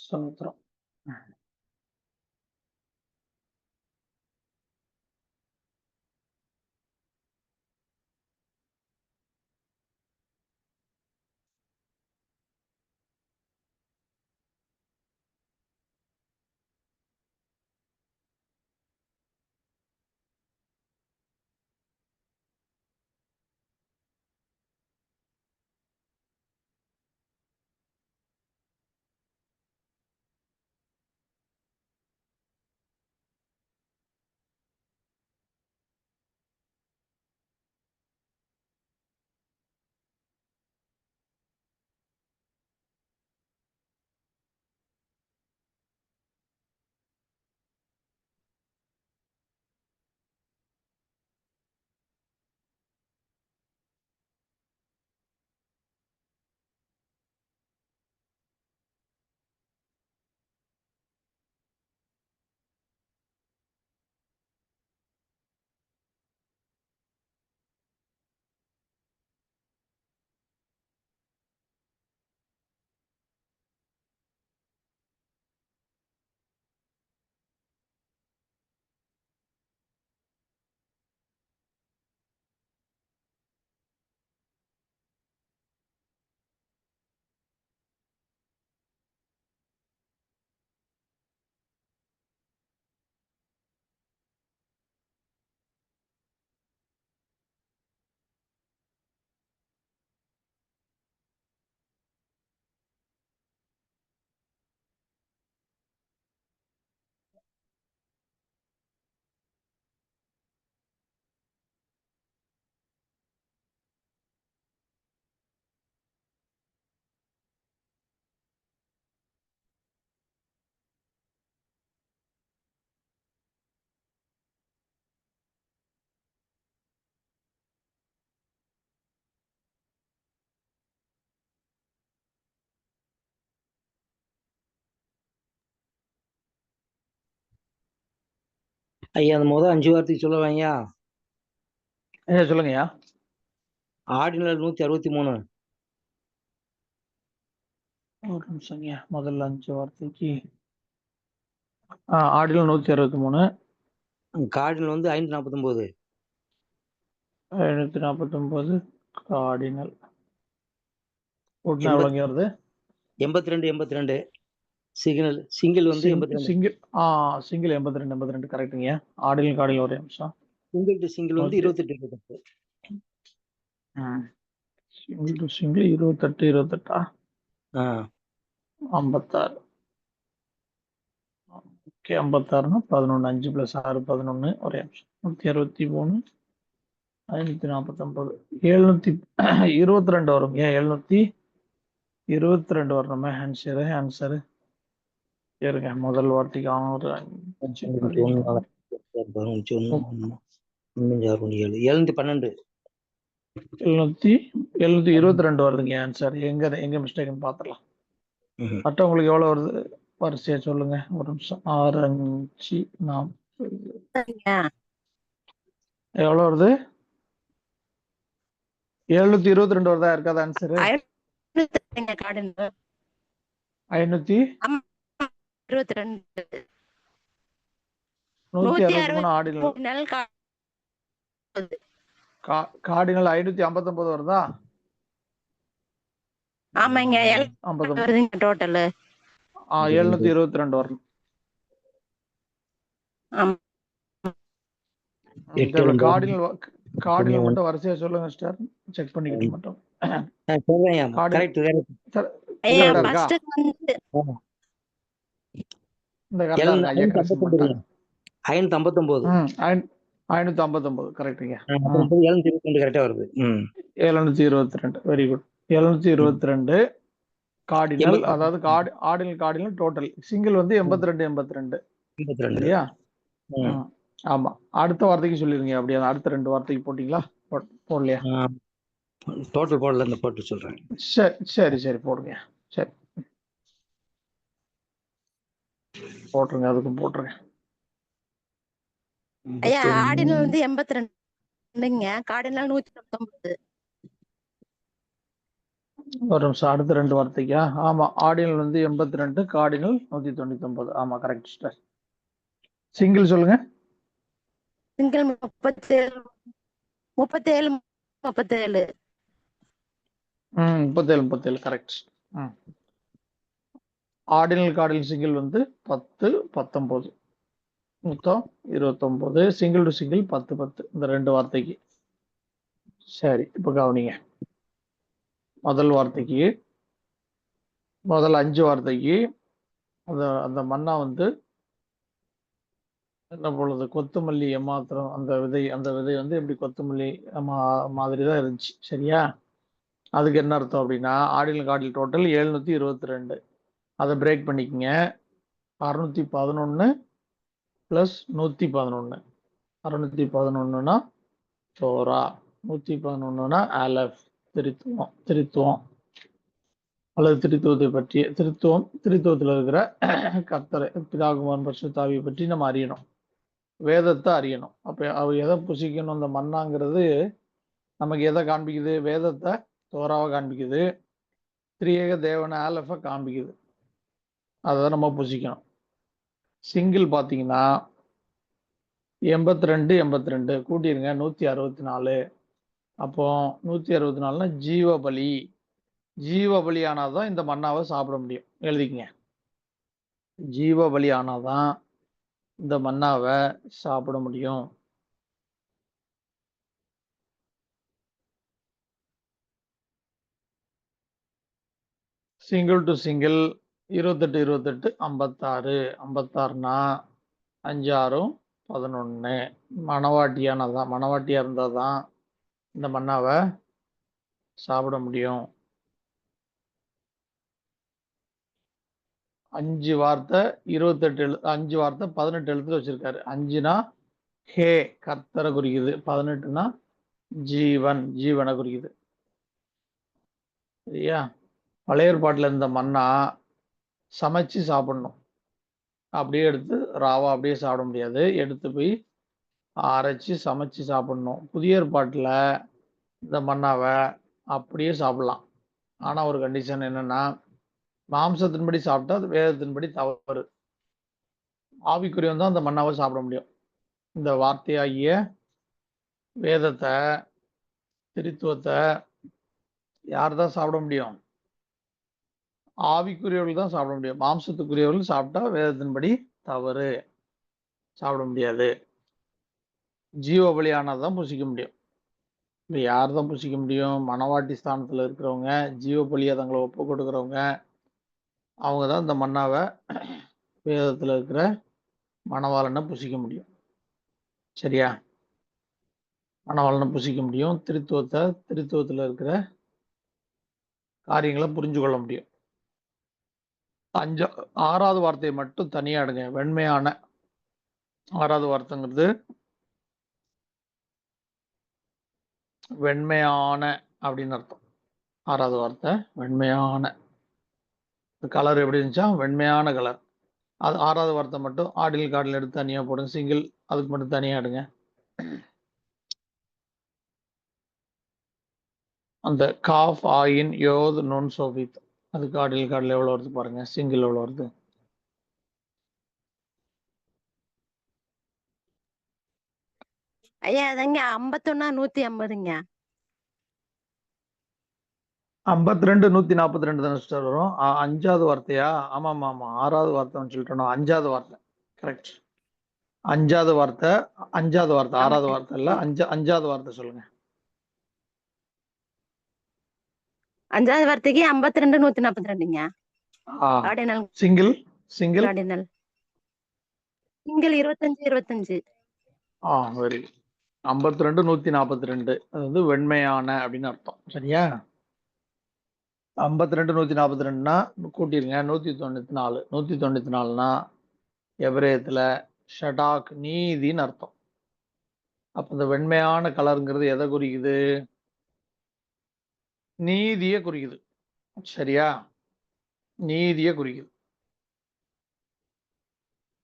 ஸ்தோத்திரம். ஐயா அந்த முதல் 5 வார்த்தைக்கு சொல்லுவாங்கய்யா. சொல்லுங்கய்யா. ஆர்டினல் 163. ஒரு நிமிஷங்கய்யா. முதல்ல 5 வார்த்தைக்கு ஆர்டினல் 163. கார்டினல் வந்து 549. 549 கார்டினல். உடனே எவ்வளோங்க வருது? 82 சிங்கிள் வந்து 82. சிங்கிள் 82 கரெக்டுங்க. ஆர்டினல் கார்டினல் ஒரே நிமிஷம். சிங்கிள் டு சிங்கிள் வந்து 28. Single to single 28. 56. ஓகே, 56னா 11. 5 + 6 11. ஒரே நிமிஷம். 163 549 722 வருங்க. 722 வரணுமே. ஆன்சரு இருங்க. முதல் வார்த்தைக்கு 712 722 வருதுங்க ஆன்சர். எங்க மிஸ்டேக்னு பார்த்துடலாம். மற்றவங்களுக்கு எவ்வளவு வருது வரிசையா சொல்லுங்க. ஒரு நிமிஷம். 6 5 4 எவ்வளவு வருது? 722 வருதா? இருக்காது ஆன்சர்? 163 ஆர்டினல். கார்டினல் 559 வருதா? ஆமாங்க. 722 வரணும். கார்டினல் மட்டும் வரிசையா சொல்லுங்க ஸ்டார். செக் பண்ணிக்கிட்டு மட்டும். இந்த கரெக்டா இருக்கா? 559 கரெக்ட்டுங்க. 722 கரெக்டா வருது. 722 வெரி குட். 722 கார்டினல். அதாவது ஆர்டினல் டோட்டல். சிங்கிள் வந்து 82 சரியா? ஆமா. அடுத்த வார்த்தைக்கு சொல்லிருங்க. அப்படியே அடுத்த 2 வார்த்தைக்கு போட்டீங்களா? போடலையா? டோட்டல் போடல, இந்த போட்டு சொல்றேன். சரி போடுங்க. சரி போட்டுருங்க. அதுக்கும் போட்டுருங்க. ஐயா ஆர்டினல் வந்து 82ங்க. கார்டினல் 149. ஒரு நிமிஷம். அடுத்த 2 வார்த்தைக்கா? ஆமா. ஆர்டினல் வந்து 82, கார்டினல் 199. ஆமா, கரெக்ட் சிஸ்டர். சிங்கிள் சொல்லுங்க. Single 37 37 37. 37 correct. Ordinal cardinal single வந்து 10 19, மொத்தம் 29. சிங்கிள் டு சிங்கிள் 10 10, இந்த 2 வார்த்தைக்கு. சரி, இப்ப கவனிங்க. முதல் வார்த்தைக்கு, முதல் 5 வார்த்தைக்கு அந்த மன்னா வந்து என்ன பொழுது கொத்தமல்லி ஏமாத்திரம், அந்த விதை வந்து எப்படி கொத்தமல்லி மாதிரி தான் இருந்துச்சு. சரியா? அதுக்கு என்ன அர்த்தம் அப்படின்னா, ஆர்டினல் கார்டினல் டோட்டல் 722. அதை பிரேக் பண்ணிக்கங்க. 611 பிளஸ் 111. 611னா தோரா, 111னா அலஃப், திருத்துவம் அல்லது திருத்துவத்தை பற்றி, திருத்துவத்தில் இருக்கிற கர்த்தரை, பிதாகுமாரன் பரிசுத்த ஆவியை பற்றி நம்ம அறியணும், வேதத்தை அறியணும். அப்ப அவர் எதை புசிக்கணும்? அந்த மன்னாங்கிறது நமக்கு எதை காண்பிக்குது? வேதத்தை, தோராவை காண்பிக்குது. திரியேக தேவன ஆலஃபை காண்பிக்குது. அதை நம்ம புசிக்கணும். சிங்கிள் பார்த்தீங்கன்னா 82 82 கூட்டிருங்க, 164. அப்போ 164னா ஜீவபலி. ஜீவபலி ஆனாதான் இந்த மன்னாவை சாப்பிட முடியும். எழுதிக்கங்க. ஜீவபலி ஆனாதான் இந்த மன்னாவை சாப்பிட முடியும். Single to single 28 28 56. 56னா 5 6 11. மணவாட்டியானதான், மணவாட்டியா இருந்தாதான் இந்த மன்னாவை சாப்பிட முடியும். 5 வார்த்தை 28, 5 வார்த்தை 18 எழுத்துல வச்சிருக்காரு. 5னா ஹே, கர்த்தரை குறிக்குது. 18னா ஜீவன், ஜீவனை குறிக்குது. சரியா? பழைய ஏற்பாட்டில் இருந்த மன்னா சமைச்சு சாப்பிடணும். அப்படியே எடுத்து ராவா அப்படியே சாப்பிட முடியாது. எடுத்து போய் அரைச்சி சமைச்சு சாப்பிடணும். புதிய ஏற்பாட்டில் இந்த மன்னாவை அப்படியே சாப்பிடலாம். ஆனா ஒரு கண்டிஷன் என்னன்னா, மாம்சத்தின்படி சாப்பிட்டா அது வேதத்தின்படி தவறு. ஆவிக்குரியவன் தான் அந்த மன்னாவை சாப்பிட முடியும். இந்த வார்த்தையாகிய வேதத்தை, திருத்துவத்தை யார் தான் சாப்பிட முடியும்? ஆவிக்குரியவர்கள் தான் சாப்பிட முடியும். மாம்சத்துக்குரியவர்கள் சாப்பிட்டா வேதத்தின்படி தவறு, சாப்பிட முடியாது. ஜீவ பலியானதான் புசிக்க முடியும். இப்போ யார் தான் புசிக்க முடியும்? மணவாட்டி ஸ்தானத்தில் இருக்கிறவங்க, ஜீவ பலியை தங்களை ஒப்பு கொடுக்குறவங்க, அவங்க தான் இந்த மன்னாவை, வேதத்தில் இருக்கிற மணவாளனை புசிக்க முடியும். சரியா? மணவாளனை புசிக்க முடியும். திருத்துவத்தில் இருக்கிற காரியங்களை புரிஞ்சு கொள்ள முடியும். 6வது வார்த்தையை மட்டும் தனியா எடுங்க. வெண்மையான. 6வது வார்த்தைங்கிறது வெண்மையான அப்படின்னு அர்த்தம். 6வது வார்த்தை வெண்மையான. கலர் எப்படி இருந்துச்சா? வெண்மையான கலர். அது 6வது வார்த்தை மட்டும் ஆர்டினல் கார்டில் எடுத்து தனியா போடுங்க. சிங்கிள் அதுக்கு மட்டும் தனியா எடுங்க. அந்த காஃப் ஆயின் யோத் நுன் சோபித், அதுக்கு ஆர்டினல் கார்டில் எவ்வளோ வருது பாருங்க. சிங்கிள் எவ்வளோ வருது? ஐயா அதங்க 51 150ங்க. 52 142 தானே சிஸ்டர் வரும். 5வது வார்த்தையா? ஆமா. 6வது வார்த்தைன்னு சொல்லிட்டோம். 5வது வார்த்தை கரெக்ட். 5வது வார்த்தை 6வது வார்த்தை இல்ல. 5வது வார்த்தை சொல்லுங்க. 5வது வார்த்தைக்கு 52 142ங்க. Ordinal single ordinal single 25 25. Very 52 142. அது வந்து வெண்மையான அப்படின்னு அர்த்தம். சரியா? 52 142னா கூட்டிருங்க. 194. 194னா எபிரேயத்துல ஷடாக், நீதின்னு அர்த்தம். அப்ப இந்த வெண்மையான கலருங்கிறது எதை குறிக்குது? நீதியை குறிக்குது. சரியா? நீதியை குறிக்குது.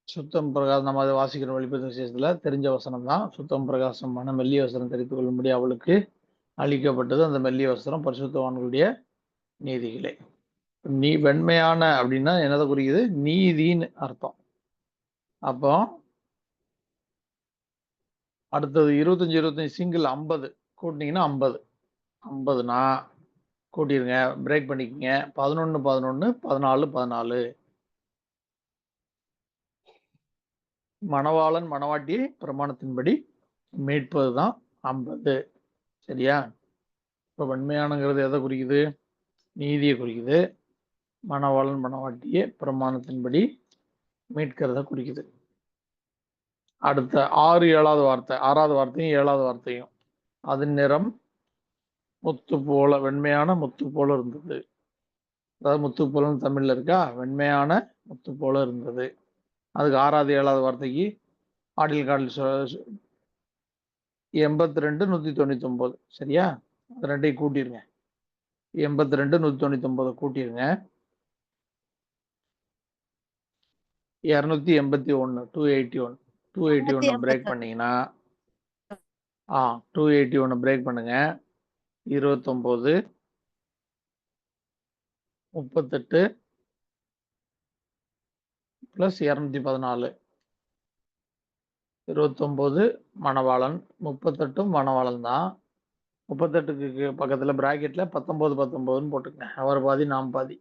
சுத்தம் பிரகாசம், நம்ம அதை வாசிக்கிற வெளிப்படுத்த விசேஷத்துல தெரிஞ்ச வசனம் தான். சுத்தம் பிரகாசமான மெல்லிய வஸ்திரம் தெரிந்து கொள்ளும்படி அவளுக்கு அளிக்கப்பட்டது. அந்த மெல்லிய வஸ்திரம் பரிசுத்தவான்களுடைய நீதிகளே. நீ வெண்மையான அப்படின்னா என்னதை குறிக்குது? நீதின்னு அர்த்தம். அப்போ அடுத்தது 25 சிங்கிள் 50 கூட்டினீங்கன்னா 50 50னா கூட்டிருங்க, பிரேக் பண்ணிக்கங்க. 11 11 14 14. மணவாளன் மணவாட்டியை பிரமாணத்தின்படி மீட்பதுதான் 50. சரியா? இப்போ வெண்மையானங்கிறது எதை குறிக்குது? நீதியை குறிக்குது. மணவாளன் மணவாட்டியை பிரமாணத்தின்படி மீட்கிறத குறிக்குது. அடுத்த 6 7வது வார்த்தை, 6வது வார்த்தையும் 7வது வார்த்தையும். அதன் நிறம் முத்து போல, வெண்மையான முத்து போல இருந்தது. அதாவது முத்து போலன்னு தமிழ்ல இருக்கா, வெண்மையான முத்து போல இருந்தது. அதுக்கு 6வது 7வது வார்த்தைக்கு ஆடில் காடில் 82 199. சரியா? அது ரெண்டையும் கூட்டிருங்க. 82 199 கூட்டிருங்க. 281 281 281 பிரேக் பண்ணீங்கன்னா 281 பிரேக் பண்ணுங்க. 29 38 பிளஸ் 214. 29 மணவாளன், 38 மணவாளன் தான். 38க்கு பக்கத்துல பிராக்கெட்ல 19 19ன்னு போட்டுக்கங்க. அவர் பாதி நாம் பாதி.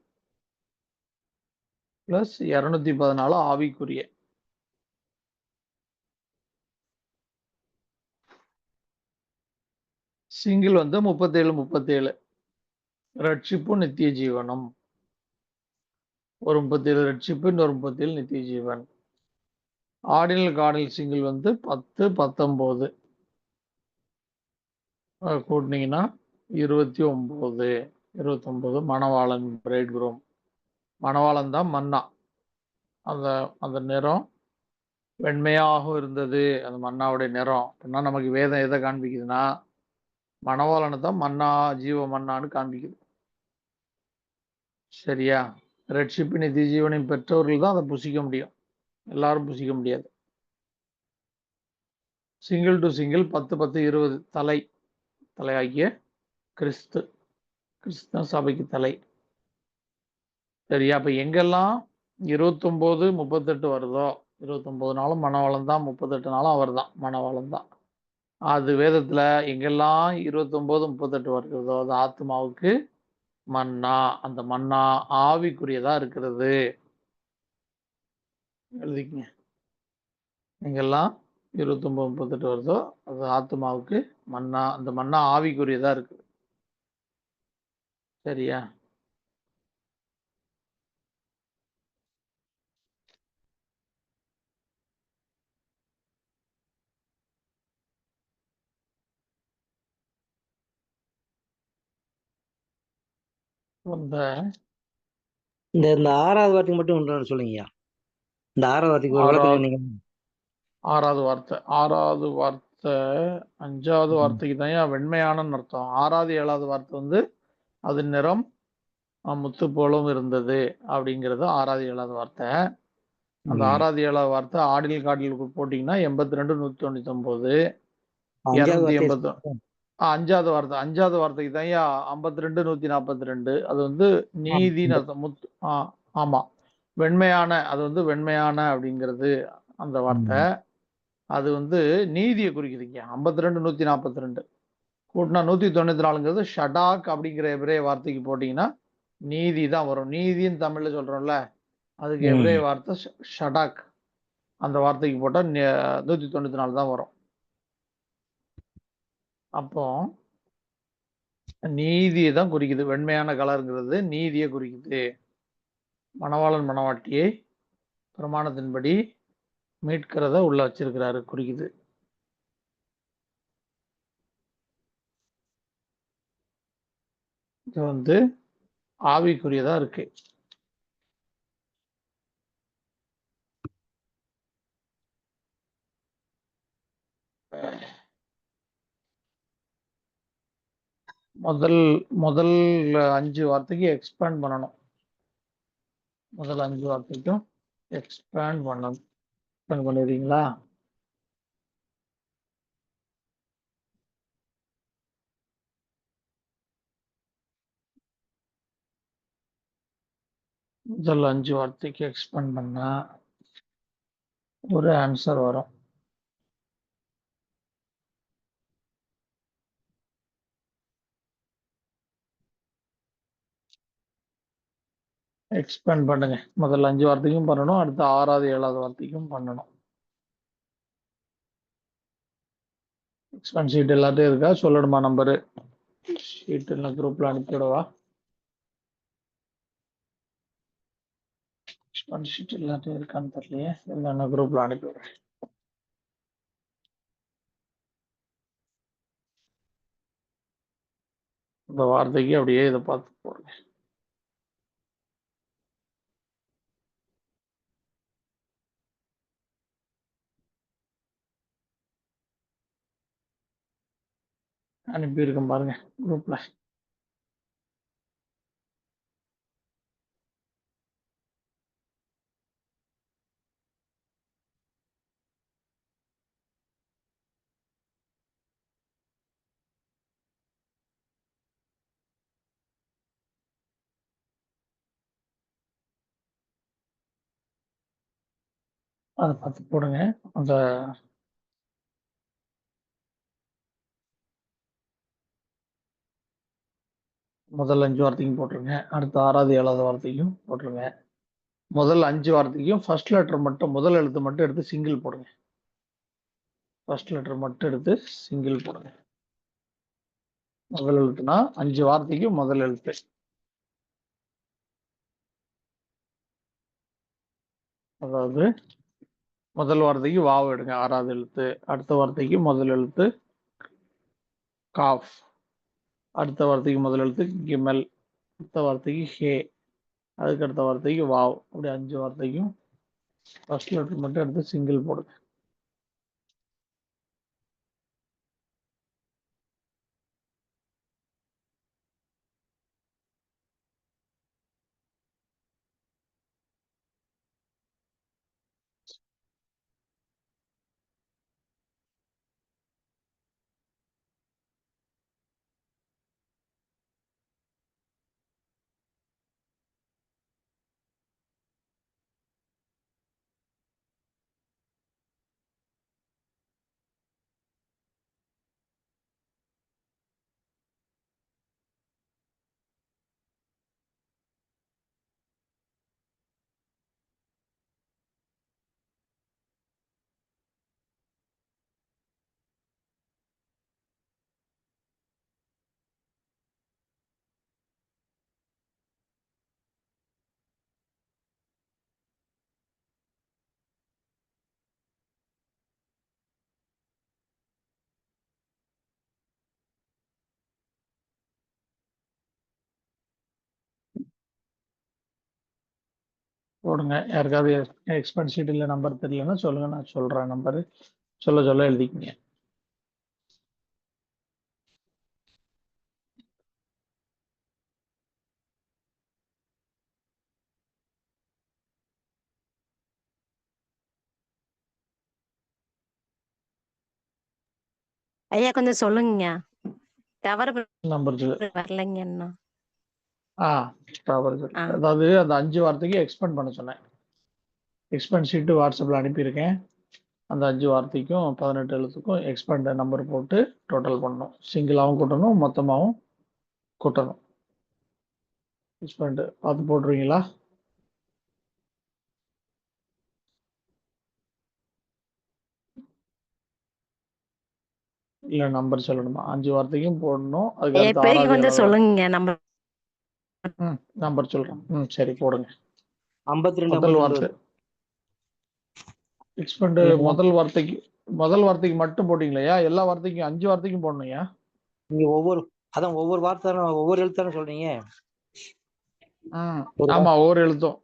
பிளஸ் 214 ஆவிக்குரிய. சிங்கிள் வந்து 37 37. ரட்சிப்பு நித்திய ஜீவனம். ஒரு 37 ரட்சிப்பு, இன்னொரு 37 நித்திய ஜீவன். ஆர்டினல் கார்டினல் சிங்கிள் வந்து 10 19. கூட்டினீங்கன்னா 29 29 மணவாளன் பிரைட் குரூம். மணவாளன் தான் மன்னா. அந்த அந்த நிறம் வெண்மையாக இருந்தது. அந்த மன்னாவுடைய நிறம் அப்படின்னா நமக்கு வேதம் எதை காண்பிக்குதுன்னா மணவாளனை தான் மன்னா, ஜீவ மன்னான்னு காண்பிக்குது. சரியா? ரட்சிப்பு நித்திய ஜீவனை பெற்றவர்கள் தான் அதை புசிக்க முடியும். எல்லாரும் புசிக்க முடியாது. Single to single 10 10 20. தலையாகிய கிறிஸ்து. கிறிஸ்து சபைக்கு தலை. சரியா? அப்ப எங்கெல்லாம் 29 38 வருதோ, 29 நாளும் மணவாளன் தான், 38 நாளும் அவர் தான் மணவாளன் தான். அது வேதத்துல எங்கெல்லாம் 29 38 வருகிறதோ அது ஆத்மாவுக்கு மன்னா. அந்த மன்னா ஆவிக்குரியதா இருக்கிறது. எழுதிக்கங்க. எங்கெல்லாம் 29 38 வருதோ அது ஆத்மாவுக்கு மன்னா. அந்த மன்னா ஆவிக்குரியதா இருக்கு. சரியா? இந்த இந்த இந்த 6வது வார்த்தைக்கு மட்டும் ஒன்று சொல்லுங்கய்யா. இந்த 6வது வார்த்தைக்கு ஒரு விளக்கம் சொன்னீங்க. 6வது வார்த்தை 6வது வார்த்தை 5வது வார்த்தைக்கு தான் வெண்மையானன்னு அர்த்தம். 6வது 7வது வார்த்தை வந்து அது நிறம் முத்து போலும் இருந்தது அப்படிங்கிறது 6வது 7வது வார்த்தை. அந்த 6வது 7வது வார்த்தை ஆடில் காடில் போட்டீங்கன்னா 82 199 280. 5வது வார்த்தை 5வது வார்த்தைக்கு தான் 52 142. அது வந்து நீதின்னு அர்த்தம். ஆமா, வெண்மையான. அது வந்து வெண்மையான அப்படிங்கிறது அந்த வார்த்தை. அது வந்து நீதியை குறிக்குதுங்க. 52 142 கூட்டினா 194ங்கிறது ஷடாக் அப்படிங்கிற எபிரேய வார்த்தைக்கு போட்டீங்கன்னா நீதி தான் வரும். நீதின்னு தமிழ்ல சொல்றோம்ல, அதுக்கு எபிரேய வார்த்தை ஷடாக். அந்த வார்த்தைக்கு போட்டா 194 தான் வரும். அப்போ நீதியை தான் குறிக்குது. வெண்மையான கலருங்கிறது நீதியை குறிக்குது. மணவாளன் மணவாட்டியை பிரமாணத்தின்படி மீட்கிறத உள்ள வச்சிருக்கிறாரு குறிக்குது. இது வந்து ஆவிக்குரியதா இருக்கு. முதல் 5 வார்த்தைக்கு எக்ஸ்பேண்ட் பண்ணணும். முதல் 5 வார்த்தைக்கும் எக்ஸ்பேண்ட் பண்ணணும். எக்ஸ்பேண்ட் பண்ணிடுறீங்களா? முதல் 5 வார்த்தைக்கு எக்ஸ்பேண்ட் பண்ணா ஒரு ஆன்சர் வரும். எக்ஸ்பேண்ட் பண்ணுங்க. முதல் 5 வார்த்தைக்கும் பண்ணணும். அடுத்து 6வது 7வது வார்த்தைக்கும் பண்ணணும். எக்ஸ்பேண்ட் ஷீட் எல்லாத்தையும் இருக்கா? சொல்லணுமா நம்பரு? ஷீட் எல்லாம் குரூப்ல அனுப்பிவிடவா? எக்ஸ்பேண்ட் ஷீட் எல்லாத்தையும் இருக்கான்னு தெரியலையே. இல்லைன்னா குரூப்ல அனுப்பிவிடுறேன். இந்த வார்த்தைக்கு அப்படியே இதை பார்த்து போடுங்க. அனுப்பியிருக்கேன் பாருங்க குரூப்ல. அதை பார்த்து போடுங்க. அந்த முதல் 5 வார்த்தைக்கும் போட்டுருங்க. அடுத்து 6வது 7வது வார்த்தைக்கும் போட்டுருங்க. முதல் 5 வார்த்தைக்கும் ஃபர்ஸ்ட் லெட்டர் மட்டும், முதல் எழுத்து மட்டும் எடுத்து சிங்கிள் போடுங்க. ஃபர்ஸ்ட் லெட்டர் மட்டும் எடுத்து சிங்கிள் போடுங்க. முதல் எழுத்துனா 5 வார்த்தைக்கு முதல் எழுத்து. அதாவது முதல் வார்த்தைக்கு வாவ் எடுங்க, 6வது எழுத்து. அடுத்த வார்த்தைக்கு முதல் எழுத்து காஃப். அடுத்த வார்த்தைக்கு முதல் எழுத்து கிமல். அடுத்த வார்த்தைக்கு ஹே. அதுக்கு அடுத்த வார்த்தைக்கு வாவ். அப்படி 5 வார்த்தைக்கும் ஃபர்ஸ்ட் லெட்டர் மட்டும் எடுத்து சிங்கிள் போடுங்க. போடுங்க. யாருக்காவது எக்ஸ்பென்ஸ் ஷீட் இல்லை நம்பர் தெரியலன்னா சொல்லுங்க, நான் சொல்றேன். நம்பரு சொல்ல சொல்ல எழுதிக்கிங்க. ஐயா கொஞ்சம் சொல்லுங்க. டவர் நம்பர் வரலைங்க இன்னும். அதாவது அந்த 5 வார்த்தைக்கு எக்ஸ்பெண்ட் பண்ண சொன்னேன். எக்ஸ்பெண்ட் ஷீட்டு வாட்ஸ்அப்பில் அனுப்பியிருக்கேன். அந்த 5 வார்த்தைக்கும் 18 எழுத்துக்கும் எக்ஸ்பெண்ட் நம்பர் போட்டு டோட்டல் பண்ணணும். சிங்கிளாகவும் கூட்டணும், மொத்தமாகவும் கூட்டணும். எக்ஸ்பெண்ட் பார்த்து போட்டுருவீங்களா? இல்லை நம்பர் சொல்லணுமா? 5 வார்த்தைக்கும் போடணும். அதுக்கு அடுத்து இப்போதைக்கு 6வது கொஞ்சம் 7வது சொல்லுங்க நம்பர். நம்பர் சொல்றேன். சரி போடுங்க. 52 முதல் வார்த்தை எக்ஸ்பெண்ட் முதல் வார்த்தைக்கு மட்டும் போட்டீங்களா? எல்லா வார்த்தைக்கும் 5 வார்த்தைக்கும் போடணும்யா. நீங்க ஒவ்வொரு வார்த்தை ஒவ்வொரு எழுத்தானே சொல்றீங்க. ஆமா, ஒவ்வொரு எழுத்தும்.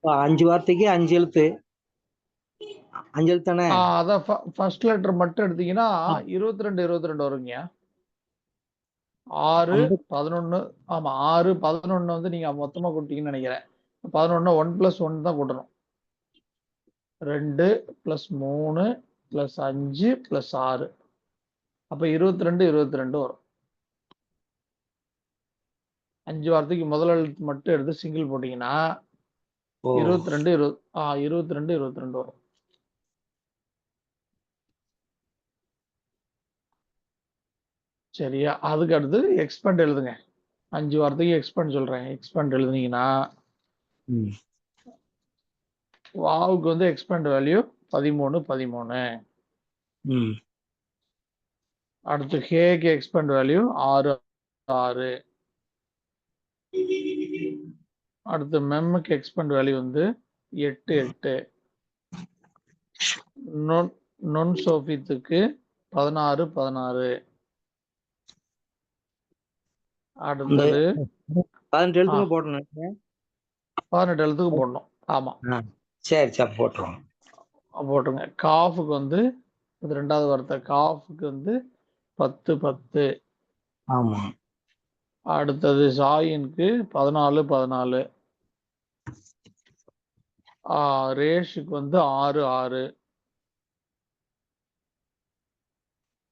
5 வார்த்தைக்கு 5 எழுத்து. 5 எழுத்தானே? அதான் ஃபர்ஸ்ட் லெட்டர் மட்டும் எடுத்தீங்கன்னா 22 வருங்க. 6 11. ஆமா, 6 11 வந்து நீங்க மொத்தமா கூட்டிங்கன்னு நினைக்கிறேன். 11 1 + 1 தான் கூட்டணும். 2 + 3 + 5 + 6. அப்ப 22 வரும். 5 வார்த்தைக்கு முதல் எழுத்து மட்டும் எடுத்து சிங்கிள் போட்டீங்கன்னா ஓ 22 22 வரும். சரியா? அதுக்கு அடுத்து எக்ஸ்பேண்ட் எழுதுங்க. 5 வார்த்தைக்கு எக்ஸ்பேண்ட் சொல்றேன். எக்ஸ்பேண்ட் எழுதுனீங்கன்னா ம் வாவுக்கு வந்து எக்ஸ்பேண்ட் வேல்யூ 13 13. ம் அடுத்து ஹேக்கு எக்ஸ்பேண்ட் வேல்யூ 6 6. அடுத்து மெம்முக்கு எக்ஸ்பேண்ட் வேல்யூ வந்து 8 8. நொன் சோஃபித்துக்கு 16 16. இந்த அடுத்தது 18 ஆ எழுத்துங்க போட்டணும் 18 எழுத்துக்கு போடணும். ஆமா, சரி சரி போட்டுருவோம். போட்டுருங்க. காஃபுக்கு வந்து இது 2வது வார்த்தை. காஃபுக்கு வந்து 10 10. ஆமா அடுத்தது சாயினுக்கு 14 14. ரேஷுக்கு வந்து 6 6.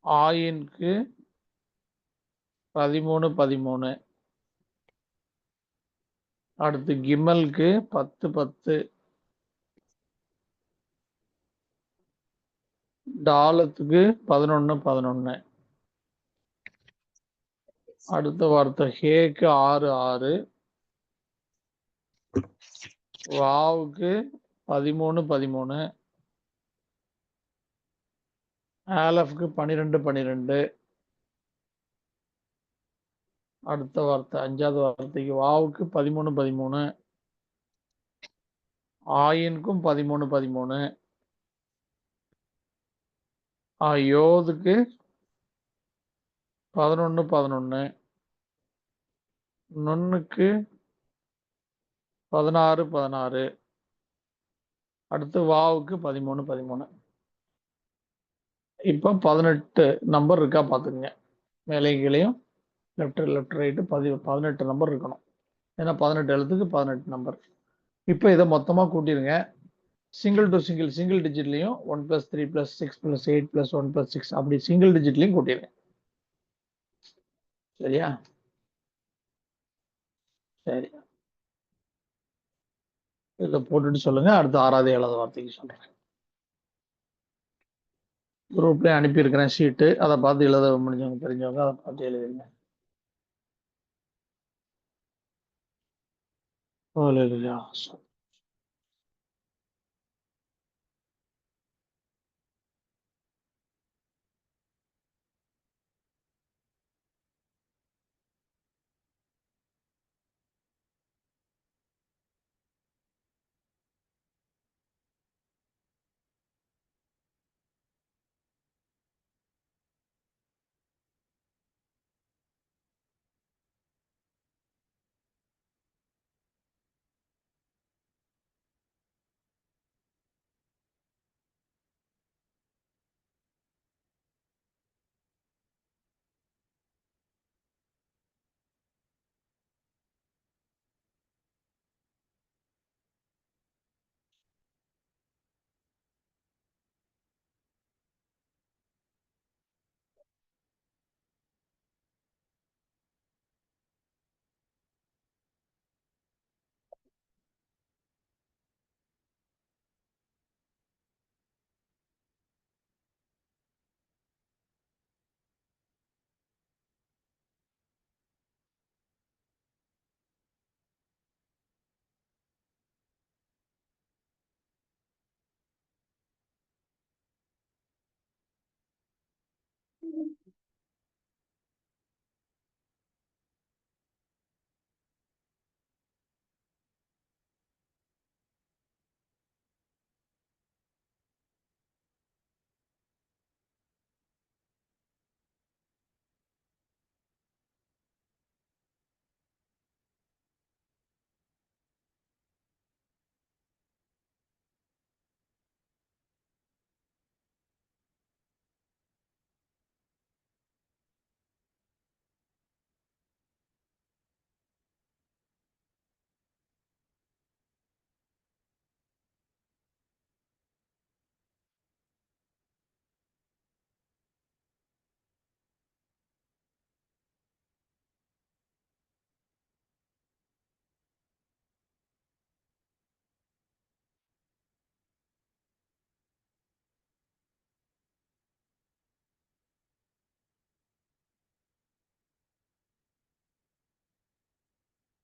ஆயினுக்கு 13 13. அடுத்து கிமலுக்கு 10 10. டாலத்துக்கு 11 11. அடுத்த வார்த்தை ஹேக்கு 6 6. வாவுக்கு 13 13. ஆலஃப்க்கு 12 12. அடுத்த வார்த்தை 5வது வார்த்தைக்கு வாவுக்கு 13 13. ஆயினுக்கும் 13 13. யோதுக்கு 11 11. நுண்ணுக்கு 16 16. அடுத்து வாவுக்கு 13 13. இப்போ 18 நம்பர் இருக்கா பார்த்துக்குங்க. மேலையும் கீழையும் லெஃப்ட் ரைட்டு 18 நம்பர் இருக்கணும். ஏன்னா 18 எழுத்துக்கு 18 நம்பர். இப்போ இதை மொத்தமா கூட்டிருங்க. சிங்கிள் டு சிங்கிள் டிஜிட்லையும் 1 + 3 + 6 + 8 + 1 + 6 அப்படி சிங்கிள் டிஜிட்லையும் கூட்டிருங்க. சரியா? சரி, இதை போட்டுட்டு சொல்லுங்க. அடுத்து 6வது 7வது வார்த்தைக்கு சொல்றேன். குரூப்லேயே அனுப்பியிருக்கிறேன் ஷீட்டு. அதை பார்த்து எழுத முடிஞ்சவங்க தெரிஞ்சவங்க அதை பார்த்து எழுதுங்க. ஹல்லேலூயா.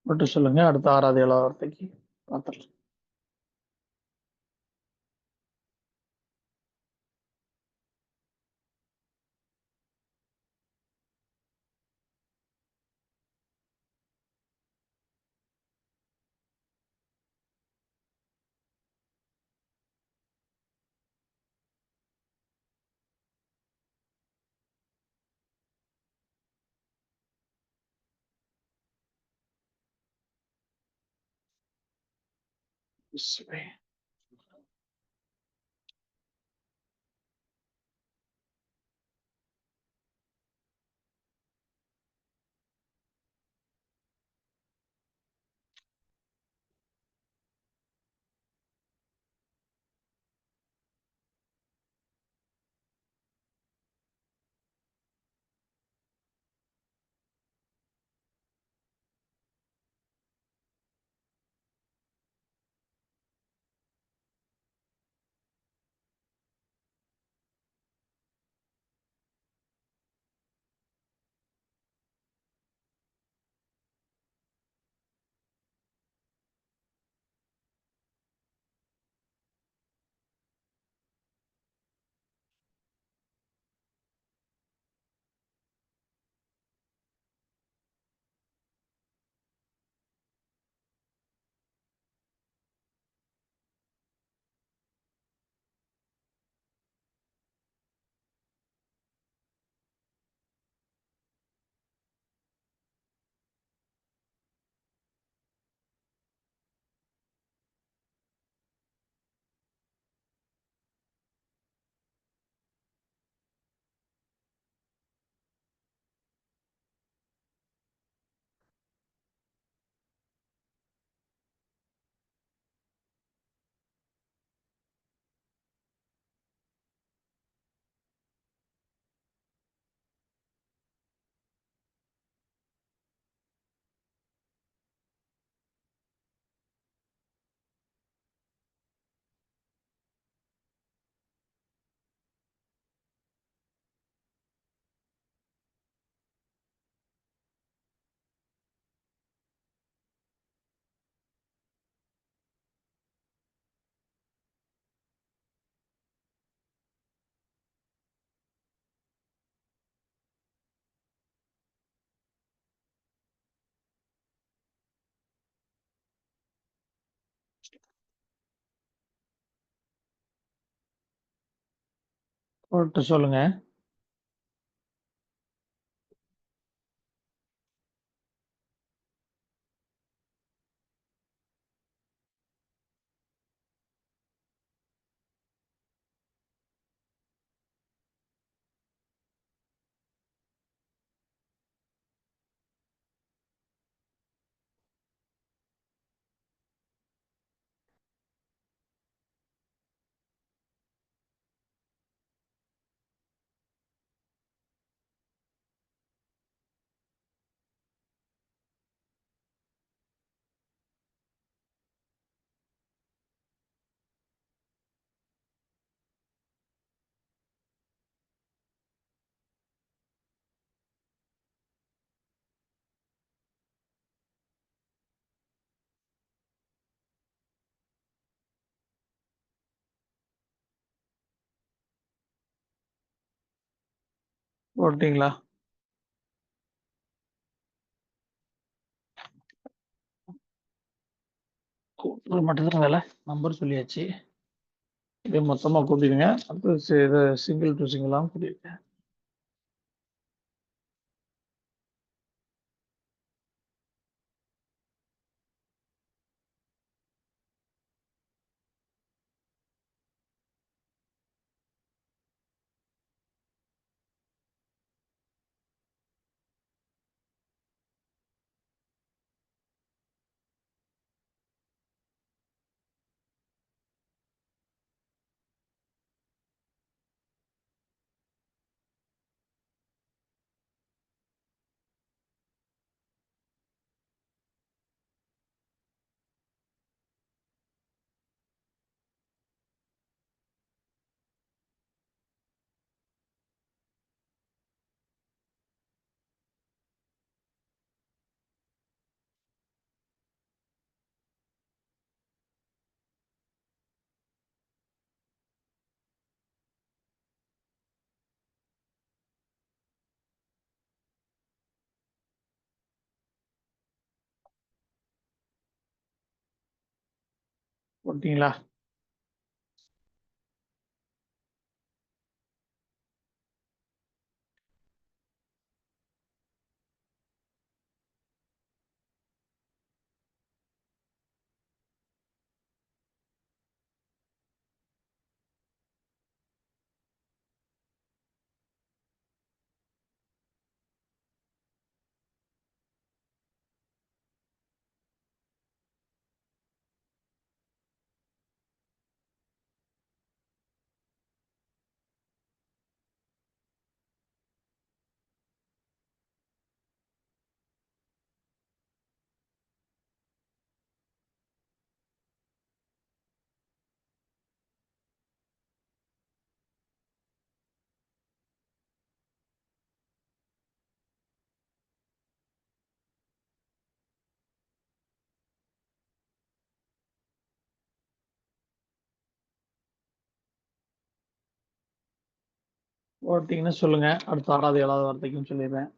போட்டு சொல்லுங்க. அடுத்த 6வது 7வது வார்த்தைக்கு பார்த்துடலாம். இயேசுவே. போட்டு சொல்லுங்க. போட்டீங்களா? கூட்டுறது மட்டும்தான் வேலை. நம்பர் சொல்லியாச்சு. இதை மொத்தமா கூட்டிடுங்க. அடுத்து இதை சிங்கிள் டு சிங்கிளாகவும் கூட்டிடுங்க. போட்டீங்களா? போட்டீங்கன்னா சொல்லுங்க. அடுத்த 6வது 7வது வார்த்தைக்கும் சொல்லிடுறேன்.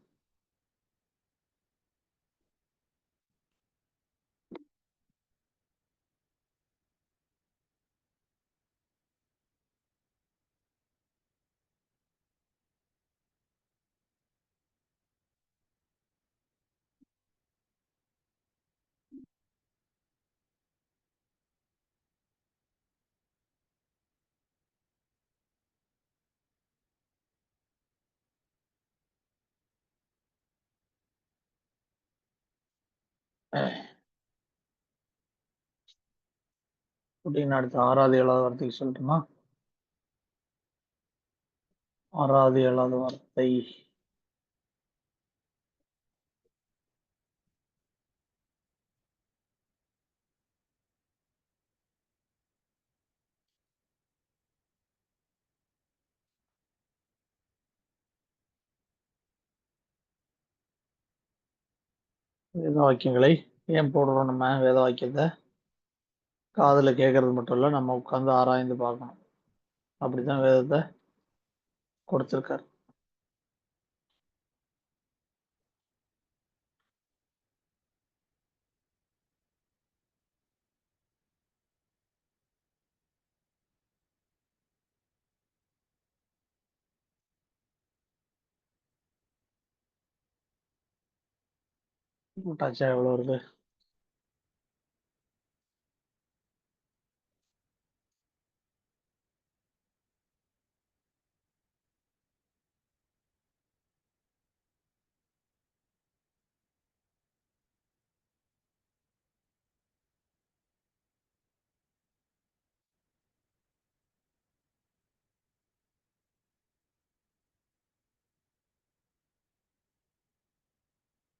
போட்டீங்கன்னா அடுத்த 6வது 7வது வார்த்தைக்கு சொல்லட்டுமா? 6வது 7வது வார்த்தை வேத வாக்கியங்களை ஏன் போடுறோம்? நம்ம வேத வாக்கியத்தை காதுல கேட்கறது மட்டும் இல்ல, நம்ம உட்கார்ந்து ஆராய்ந்து பார்க்கணும். அப்படித்தான் வேதத்தை கொடுத்திருக்காரு. போட்டாச்சா? எவ்வளவு வருது?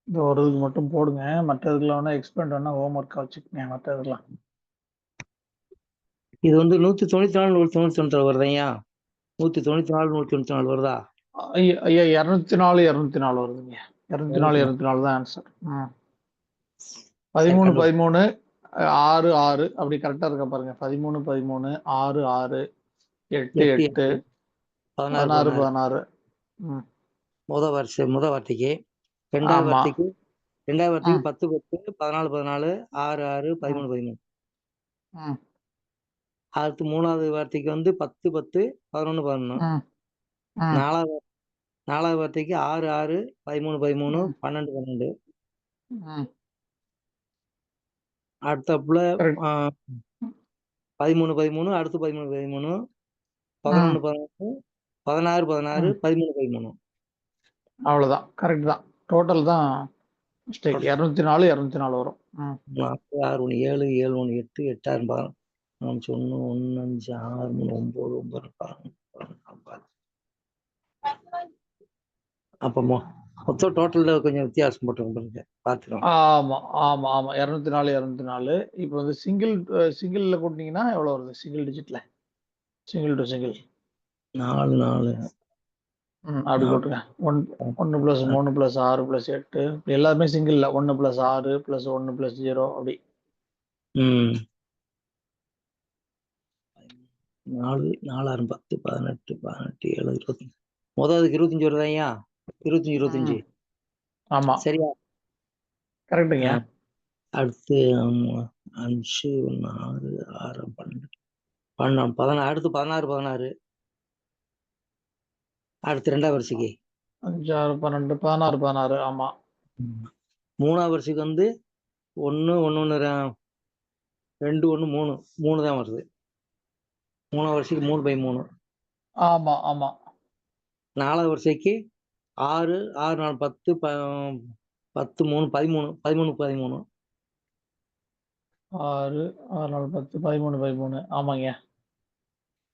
இந்த ஒரு இதுக்கு மட்டும் போடுங்க. மற்றதுக்குலாம் வேணா எக்ஸ்பெண்ட் வேணா ஹோம்ஒர்க்கா வச்சுக்கோங்க. மற்றதுக்கெல்லாம் இது வந்து 194 196 வருதையா? 194 194 வருதா? ஐயா 204 204 வருதுங்க. 204 204 தான் ஆன்சர். 13 13 6 6 அப்படி கரெக்டா இருக்க பாருங்க. 13 13 6 6 8 8 16 16. முத வார்த்தைக்கு ரெண்டாவது வார்த்தைக்கு 10 10 14 14 6 6 13 13. அடுத்து மூணாவது வார்த்தைக்கு வந்து 10 10 11 11. நாலாவது வார்த்தைக்கு 6 6 13 13 12 12. அடுத்தப்புல 13 13 அடுத்து 13 13 11 11 16 16 13 13. அவ்வளவுதான். கரெக்ட் தான். டோட்டல் தான் மிஸ்டேக். 204 204 வரும். 6 1 7 7 1 8 8 6 1 1 1 5 6 3 9 9 அப்போ மொத்தம் டோட்டல்ல கொஞ்சம் வித்தியாசம் போட்டு பார்த்துக்கலாம். ஆமா ஆமா ஆமா 204 204. இப்போ வந்து சிங்கிள்ல கூட்டினீங்கன்னா எவ்வளவு வருது? சிங்கிள் டிஜிட்ல சிங்கிள் டு சிங்கிள் 4 4 அப்படி போட்டுங்க. 1 + 3 + 6 + 8 எல்லாமே சிங்கிள்ல 1 + 6 + 1 + 0 அப்படி. 4 4 6 10 18 18 7 25. முதலுக்கு 25 வருதாய்யா? 25 25. ஆமா சரியா? கரெக்டுங்க. அடுத்து 5 1 6 6 12 16 அடுத்து 16 அடுத்து 2வது வரிசைக்கு 5 6 12 16 16. ஆமா. 3வது வரிசைக்கு வந்து 1 1 1 2 1 3 3 தான் வருது. 3வது வரிசைக்கு 3/3. ஆமா ஆமா. 4வது வரிசைக்கு 6 6 4 10 10 3 13 13 13. 6 6 4 10 13 13. ஆமாங்க.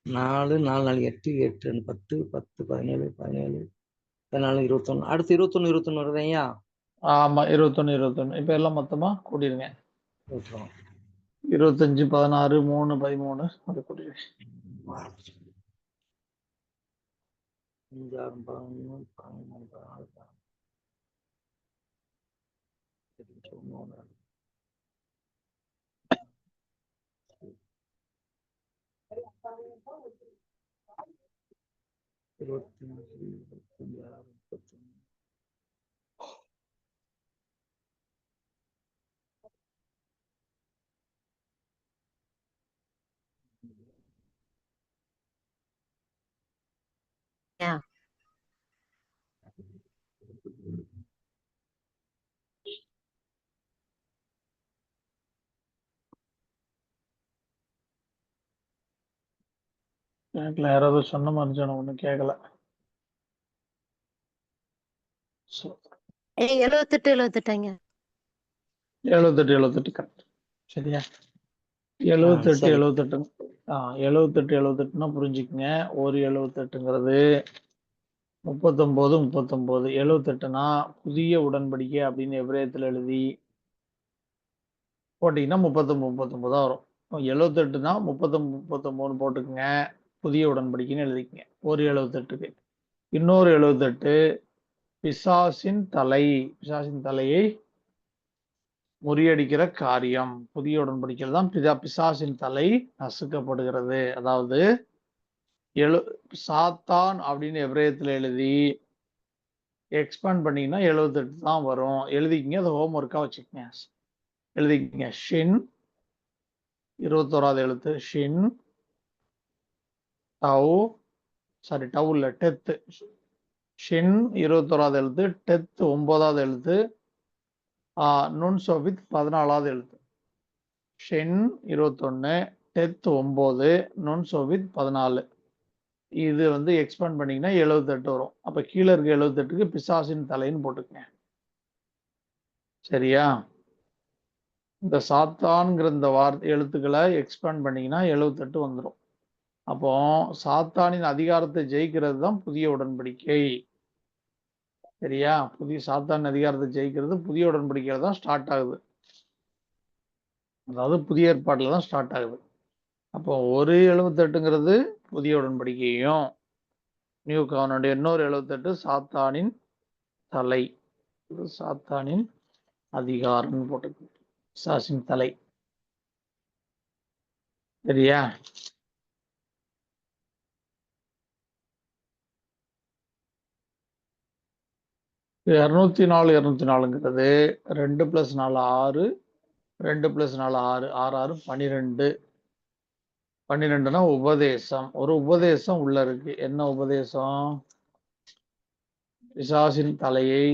4 4 4 8 8 2 10 10 17 17 14 21. அடுத்து 21 21 வருதுங்கய்யா. ஆமா 21 21. இப்ப எல்லாம் மொத்தமா கூட்டிருங்க. 25 16 3 13 அது கூட்டிருங்க. 5 6 11 12 14 16 Yeah. கேட்கல. யாராவது சொன்ன மாதிரி இருந்துச்சு, ஒன்றும் கேட்கல. 78 78ங்க. 78 78 கரெக்ட். சரியா? 78 சரி. 78. 78 78னா புரிஞ்சுக்குங்க. ஒரு 78ங்கிறது 39 39. 78னா புதிய உடன்படிக்கை அப்படின்னு எபிரேயத்தில் எழுதி போட்டிங்கன்னா 39 39 தான் வரும். 78னா 39 39 போட்டுக்குங்க. புதிய உடன்படிக்கைன்னு எழுதிக்கங்க ஒரு 78க்கு. இன்னொரு 78 பிசாசின் தலையை முறியடிக்கிற காரியம். புதிய உடன்படிக்கையில் தான் பிசாசின் தலை நசுக்கப்படுகிறது. அதாவது சாத்தான் அப்படின்னு எபிரேயத்தில் எழுதி எக்ஸ்பேண்ட் பண்ணீங்கன்னா 78 தான் வரும். எழுதிக்கிங்க. அதை ஹோம் ஒர்க்கா வச்சுக்கங்க. எழுதிக்கிங்க. ஷின் 21வது எழுத்து ஷின், டவ் இல்ல டெத். ஷின் 21வது எழுத்து, டெத் 9வது எழுத்து, நுன் சோவித் 14வது எழுத்து. ஷின் 21, டெத் 9, நுன் சோவித் 14. இது வந்து எக்ஸ்பேண்ட் பண்ணீங்கன்னா 78 வரும். அப்ப கீழே இருக்க 78க்கு பிசாசின் தலைன்னு போட்டுக்கங்க. சரியா? இந்த சாத்தான்ங்கிற இந்த எழுத்துக்களை எக்ஸ்பேண்ட் பண்ணீங்கன்னா 78 வந்துடும். அப்போ சாத்தானின் அதிகாரத்தை ஜெயிக்கிறது தான் புதிய உடன்படிக்கை. சரியா? சாத்தானின் அதிகாரத்தை ஜெயிக்கிறது புதிய உடன்படிக்கையில தான் ஸ்டார்ட் ஆகுது. அதாவது புதிய ஏற்பாட்டில் தான் ஸ்டார்ட் ஆகுது. அப்போ ஒரு 78ங்கிறது புதிய உடன்படிக்கையும், நியூ கவர்னண்ட். இன்னொரு 78 சாத்தானின் தலை, சாத்தானின் அதிகாரம் போட்டு பிசாசின் தலை. சரியா? இருநூத்தி 204ங்கிறது 2 + 4 6, 2 + 4 6, 6 6 12. 12னா உபதேசம். ஒரு உபதேசம் உள்ள இருக்கு. என்ன உபதேசம்? பிசாசின் தலையை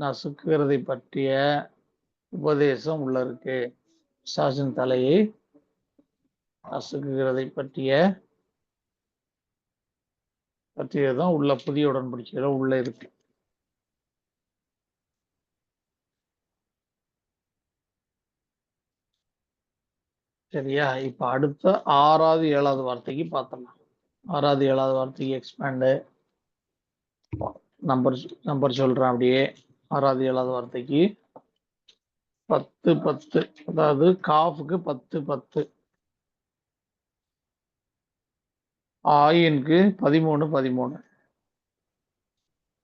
நசுக்குகிறதை பற்றிய உபதேசம் உள்ள இருக்கு. பிசாசின் தலையை நசுக்குகிறதை பற்றியதான் உள்ள புதிய உடன்படிக்கையில உள்ள இருக்கு. சரியா? இப்ப அடுத்த 6வது 7வது வார்த்தைக்கு பார்த்தலாம். 6வது 7வது வார்த்தைக்கு எக்ஸ்பேண்டு நம்பர் சொல்றேன் அப்படியே. 6வது 7வது வார்த்தைக்கு 10 10, அதாவது காஃபுக்கு 10 10, ஆயினுக்கு 13 13,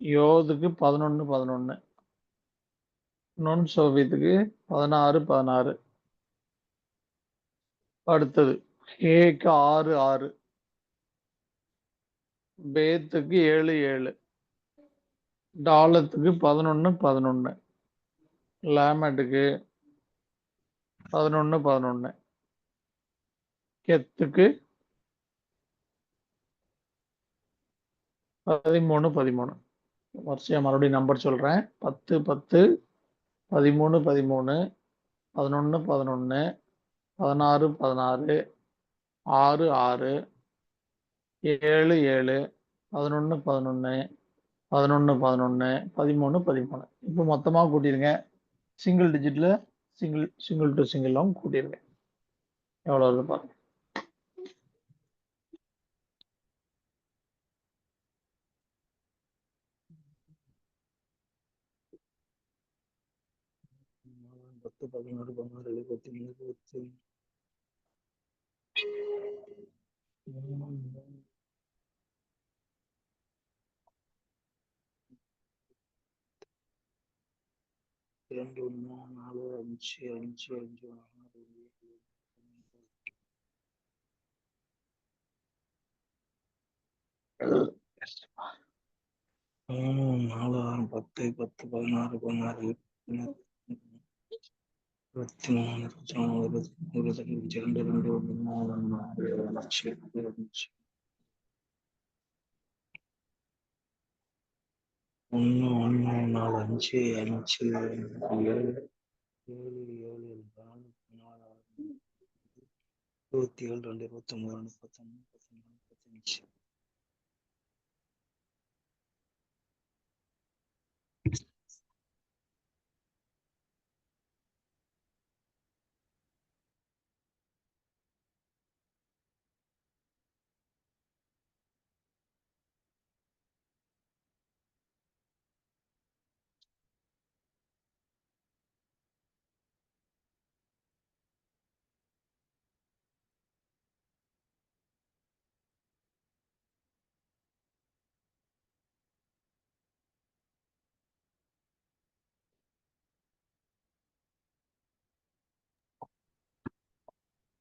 யோதுக்கு 11 11, நுண் சோவியத்துக்கு 16 16. அடுத்தது ஹேக்கு 6 6, பேத்துக்கு 7 7, டாலத்துக்கு 11 11, லேமட்டுக்கு 11 11 கெத்துக்கு 13 13 வரிசையா மறுபடியும் நம்பர் சொல்றேன். 10 10 13 13 11 11 16 16 6 6 7 7 11 11 11 11 13 13. இப்போ மொத்தமா கூட்டிருங்க. சிங்கிள் டிஜிட்ல சிங்கிள் டு சிங்கிளாகவும் கூட்டிருங்க. எவ்வளவு வருது பாருங்க. பத்து 16 16 23 2 1 4 5 5 5 6 4 6 10 10 16 16 23 24 22 2 1 4 5 5 1 1 4 5 5 7 7 27 2 29 35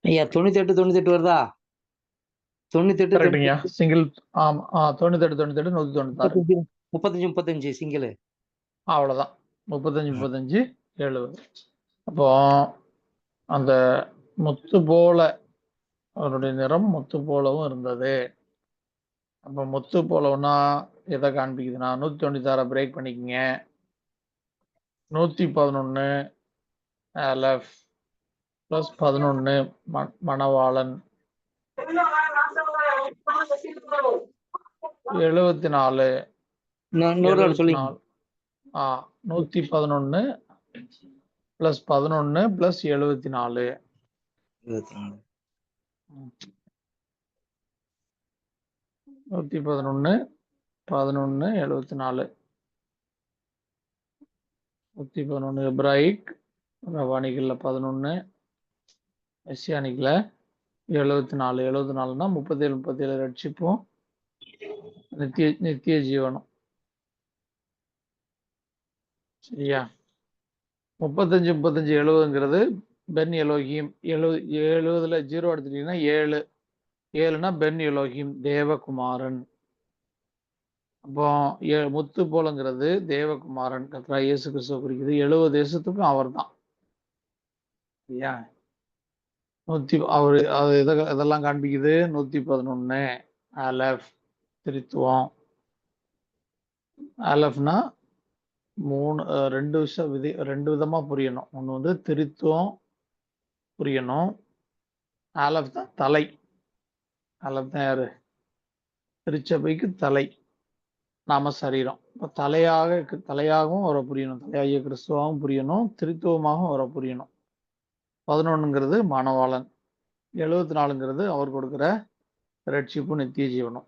ஐயா 98 98 வருதா? 98 கரெக்டுங்க. சிங்கிள். ஆமா 98 98 196. 35 35 சிங்கிள். அவ்வளவுதான். 35 35 70. அப்போ அந்த முத்து போல அவருடைய நிறம் முத்து போலவும் இருந்தது. அப்ப முத்து போலவுன்னா எதை காண்பிக்குதுன்னா 196 பிரேக் பண்ணிக்கங்க. 111 அலஃப் பிளஸ் 11 மணவாளன் 74 74 111 பிளஸ் 11 பிளஸ் 74 111 11 74 111 எப்ராயிக் ரவானிகள்ல 11 மெசியானிக்ல 74 74னா 37 37 ரட்சிப்பும் நித்திய ஜீவனம். சரியா? 35 35 70ங்கிறது பென் எலோஹிம். 70ல 0 எடுத்துட்டீங்கன்னா 7 7னா பென் எலோஹிம் தேவகுமாரன். அப்போ முத்து போலங்கிறது தேவகுமாரன் கர்த்தராகிய இயேசு கிறிஸ்துவ குறிக்குது. 70 தேசத்துக்கும் அவர் தான். சரியா? அவரு அது இதெல்லாம் காண்பிக்குது. 111 அலஃப் திரித்துவம். அலஃப்னா 2 விதமா புரியணும். ஒன்று வந்து திரித்துவம் புரியணும். அலஃப் தான் தலை. அலஃப் தான் யாரு? திருச்சபைக்கு தலை. நாம சரீரம். இப்போ தலையாகவும் அவரை புரியணும். தலையாகிய கிறிஸ்துவாகவும் புரியணும். திரித்துவமாகவும் அவரை புரியணும். 11ங்கிறது மணவாளன். 74ங்கிறது அவர் கொடுக்கிற ரட்சிப்பு நித்திய ஜீவனம்.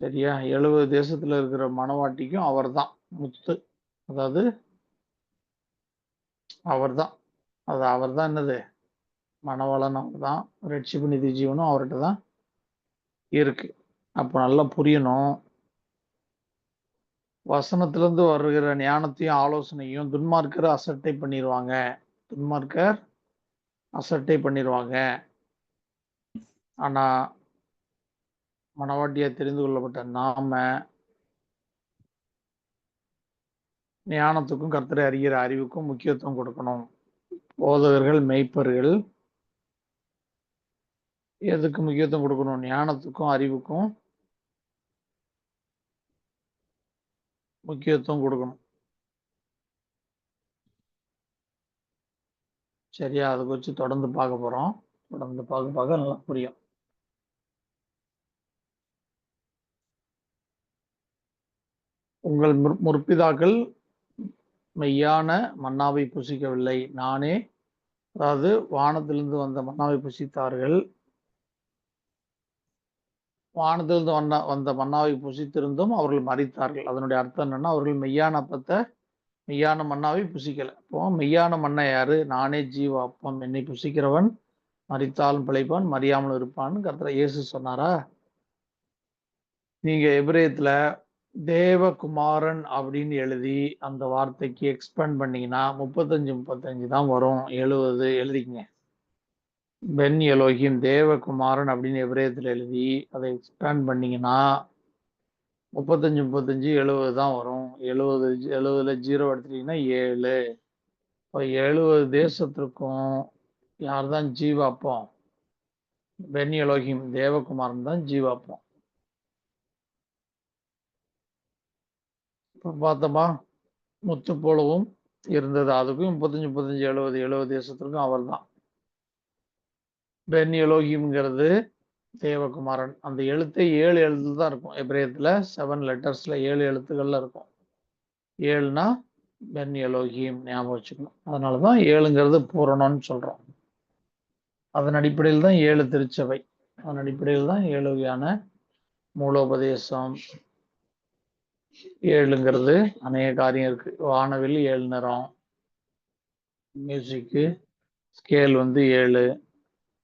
சரியா? 70 தேசத்துல இருக்கிற மணவாட்டிக்கும் அவர் தான் முத்து. அதாவது அவர் தான். என்னது? மணவாளன் அவர் தான். ரட்சிப்பு நித்திய ஜீவனம் அவர்கிட்ட தான் இருக்கு. அப்போ நல்லா புரியணும். வசனத்திலிருந்து வருகிற ஞானத்தையும் ஆலோசனையும் துன்மார்க்கர் அசட்டை பண்ணிடுவாங்க. ஆனா மணவாட்டியா தெரிந்து கொள்ளப்பட்ட நாம ஞானத்துக்கும் கர்த்தரை அறிகிற அறிவுக்கும் முக்கியத்துவம் கொடுக்கணும். போதகர்கள், மெய்ப்பர்கள் எதுக்கு முக்கியத்துவம் கொடுக்கணும்? ஞானத்துக்கும் அறிவுக்கும் முக்கியத்துவம் கொடுக்கணும். சரியா? அதை வச்சு தொடர்ந்து பார்க்க போறோம். தொடர்ந்து பார்க்க நல்லா புரியும். உங்கள் முற்பிதாக்கள் மெய்யான மன்னாவை புசிக்கவில்லை, நானே, அதாவது வானத்திலிருந்து வந்த மன்னாவை புசித்தார்கள். வானத்திலிருந்து வந்த மன்னாவை புசித்திருந்தும் அவர்கள் மரித்தார்கள். அதனுடைய அர்த்தம் என்னன்னா, அவர்கள் மெய்யான அப்பத்தை, மெய்யான மன்னாவை புசிக்கல. இப்போ மெய்யான மன்னா யாரு? நானே ஜீவ அப்பம், என்னை புசிக்கிறவன் மரித்தாலும் பிழைப்பான், மறியாமல் இருப்பான்னு கர்த்தர் இயேசு சொன்னாரா? நீங்க எபிரேயத்துல தேவகுமாரன் அப்படின்னு எழுதி அந்த வார்த்தைக்கு எக்ஸ்பேண்ட் பண்ணீங்கன்னா 35 தான் வரும். 70 எழுதிக்கங்க. பென் எலோஹிம் தேவகுமாரன் அப்படின்னு எபிரேயத்துல எழுதி அதை எக்ஸ்பேண்ட் பண்ணீங்கன்னா 35 70 தான் வரும். 70ல 0 எடுத்துட்டீங்கன்னா 7. இப்போ 70 தேசத்திற்கும் யார் தான் ஜீவாப்பம்? பென் எலோஹிம் தேவகுமாரன் தான் ஜீவாப்பம். இப்போ பார்த்தோமா, முத்து போலவும் இருந்தது. அதுக்கும் 35 70 தேசத்திற்கும் அவர் தான். பென் எலோஹிம்ங்கிறது தேவகுமாரன். அந்த எழுத்தை 7 எழுத்து தான் இருக்கும். எபிரேயத்துல 7 லெட்டர்ஸ்ல 7 எழுத்துக்கள்ல இருக்கும். 7னா பென் எலோஹிம் ஞாபகம் வச்சுக்கணும். அதனாலதான் 7ங்கிறது பூரணம்னு சொல்றோம். அதன் அடிப்படையில் தான் 7 திருச்சபை. அதன் அடிப்படையில் தான் 7 வகையான மூலோபதேசம். 7ங்கிறது அநேக காரியம் இருக்கு. வானவில் 7 நிறம், மியூசிக்கு ஸ்கேல் 7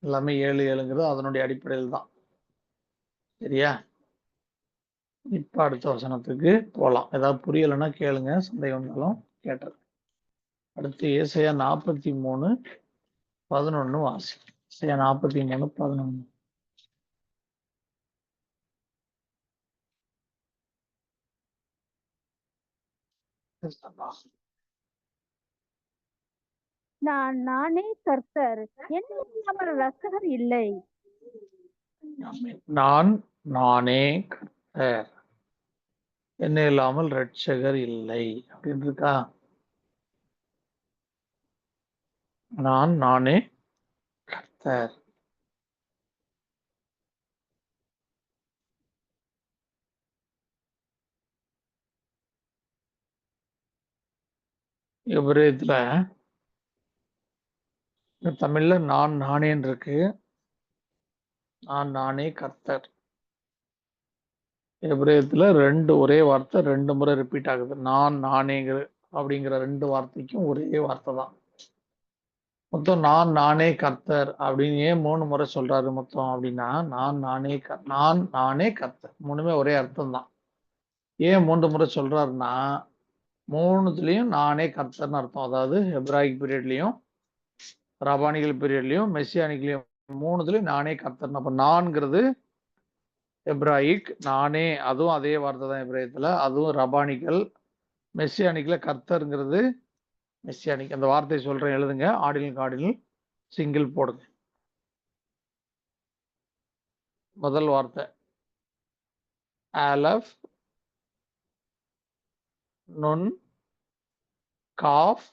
எல்லாமே 7ங்கிறது அதனுடைய அடிப்படையில் தான். சரியா? இப்ப அடுத்த வசனத்துக்கு போலாம். ஏதாவது புரியலைன்னா கேளுங்க, சந்தேகம் வந்தாலும் கேட்டுருங்க. அடுத்து ஏசாயா 43:11 வாசி. ஏசாயா 43:11. நானே கர்த்தர், என்னை இல்லாமல் ரட்சகர் இல்லை. நானே கர்த்தர், என்ன இல்லாமல் ரட்சகர் இல்லை அப்படின்னு இருக்கா? நானே கர்த்தர். எபிரேயத்துல தமிழ்ல நானேன்னு இருக்கு. நானே கர்த்தர். எபிரேயத்துல ஒரே வார்த்தை 2 முறை ரிப்பீட் ஆகுது. நானேங்கிற அப்படிங்கிற 2 வார்த்தைக்கும் ஒரே வார்த்தை தான். மொத்தம் நானே கர்த்தர் அப்படின்னு ஏன் 3 முறை சொல்றாரு மொத்தம் அப்படின்னா, நானே கர்த்தர் 3மே ஒரே அர்த்தம் தான். ஏன் 3 முறை சொல்றாருன்னா, 3துலயும் நானே கர்த்தர்னு அர்த்தம். அதாவது ஹெப்ராயிக் பீரியட்லயும், ரபானிகள் பீரியட்லயும், மெஸ்ஸியானிக்லயும் 3துலயும் நானே கர்த்தர்னு. அப்ப நான்கிறது எப்ராயிக், நானே அதுவும் அதே வார்த்தை தான் எப்ராயத்துல, அதுவும் ரபானிக்கல். மெஸ்ஸியானிக்ல கர்த்தருங்கிறது மெஸ்ஸியானிக். அந்த வார்த்தை சொல்றேன், எழுதுங்க. ஆர்டினல் சிங்கிள் போடுங்க. முதல் வார்த்தை ஆலஃப் நுன் காஃப்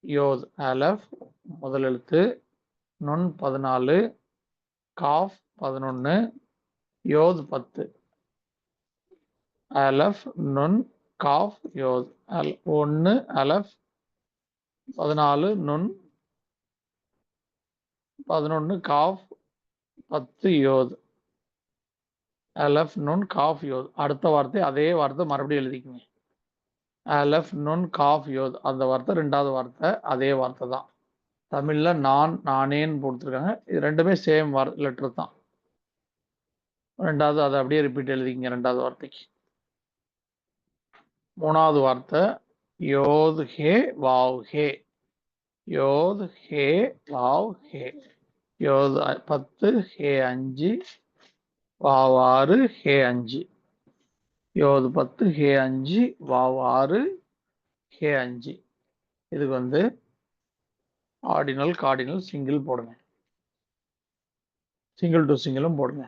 யோத். ஆலஃப் முதல் எழுத்து, நுன் 14, காஃப் 11, யோத் 10. அலஃப் நுன் காஃப் யோத். 1 அலஃப், 14 நுன், 11 காஃப், 10 யோத். அலஃப் நுன் காஃப் யோத். அடுத்த வார்த்தை அதே வார்த்தை மறுபடியும் எழுதிக்கங்க. அலஃப் நுன் காஃப் யோத். அந்த வார்த்தை 2வது வார்த்தை அதே வார்த்தை தான். தமிழ்ல நானேன்னு கொடுத்துருக்காங்க. இது 2மே சேம் லெட்டர் தான். 2வது அதை அப்படியே ரிப்பீட் எழுதிக்கங்க 2வது வார்த்தைக்கு. 3வது வார்த்தை யோத் ஹே வாவ் ஹே. யோத் ஹே வாவ் ஹே. யோத் 10, ஹே 5, வாவ் 6, ஹே 5. யோத் 10, ஹே 5, வாவ் 6, ஹே 5. இதுக்கு ஆர்டினல் கார்டினல் சிங்கிள் போடுங்க, சிங்கிள் டு சிங்கிளும் போடுங்க.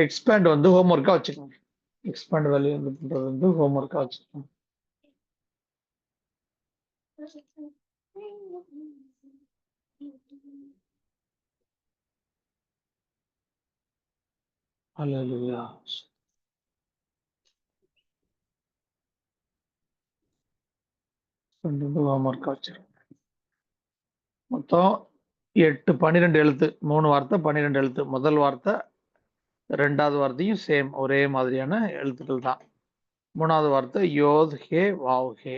எக்ஸ்பேண்ட் வந்து ஹோம்ஒர்க்கா வச்சுக்கோங்க. எக்ஸ்பேண்ட் வேல்யூ வந்து பண்றது வந்து ஹோம்ஒர்க்கா வச்சுக்கோங்க. அல்லேலூயா. ஹோம்ஒர்க்கா வச்சிருக்கோம். மொத்தம் 8 12 எழுத்து, 3 வார்த்தை 12 எழுத்து. முதல் வார்த்தை 2வது வார்த்தையும் சேம் ஒரே மாதிரியான எழுத்துக்கள் தான். 3வது வார்த்தை யோத் ஹே வாவ் ஹே.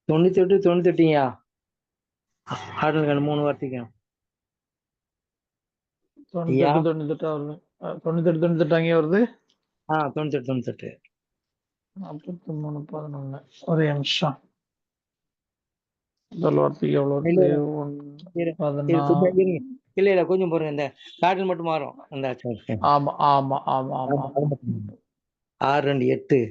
தொண்ணூத்தி எட்டு 98யா ஆர்டினல் 3 வார்த்தைக்கும் 98 98 வருது. 98 98 அங்கே வருது. 98 98. 43 11. ஒரே நிமிஷம். முதல் வார்த்தைக்கு எவ்வளோ இல்ல, வருது? இரு. 14. இருங்க. இல்ல கொஞ்சம் பாருங்க, இந்த கார்டில் மட்டும் மாறும். அந்த ஆமா ஆமா ஆமா ஆமா 6 2 8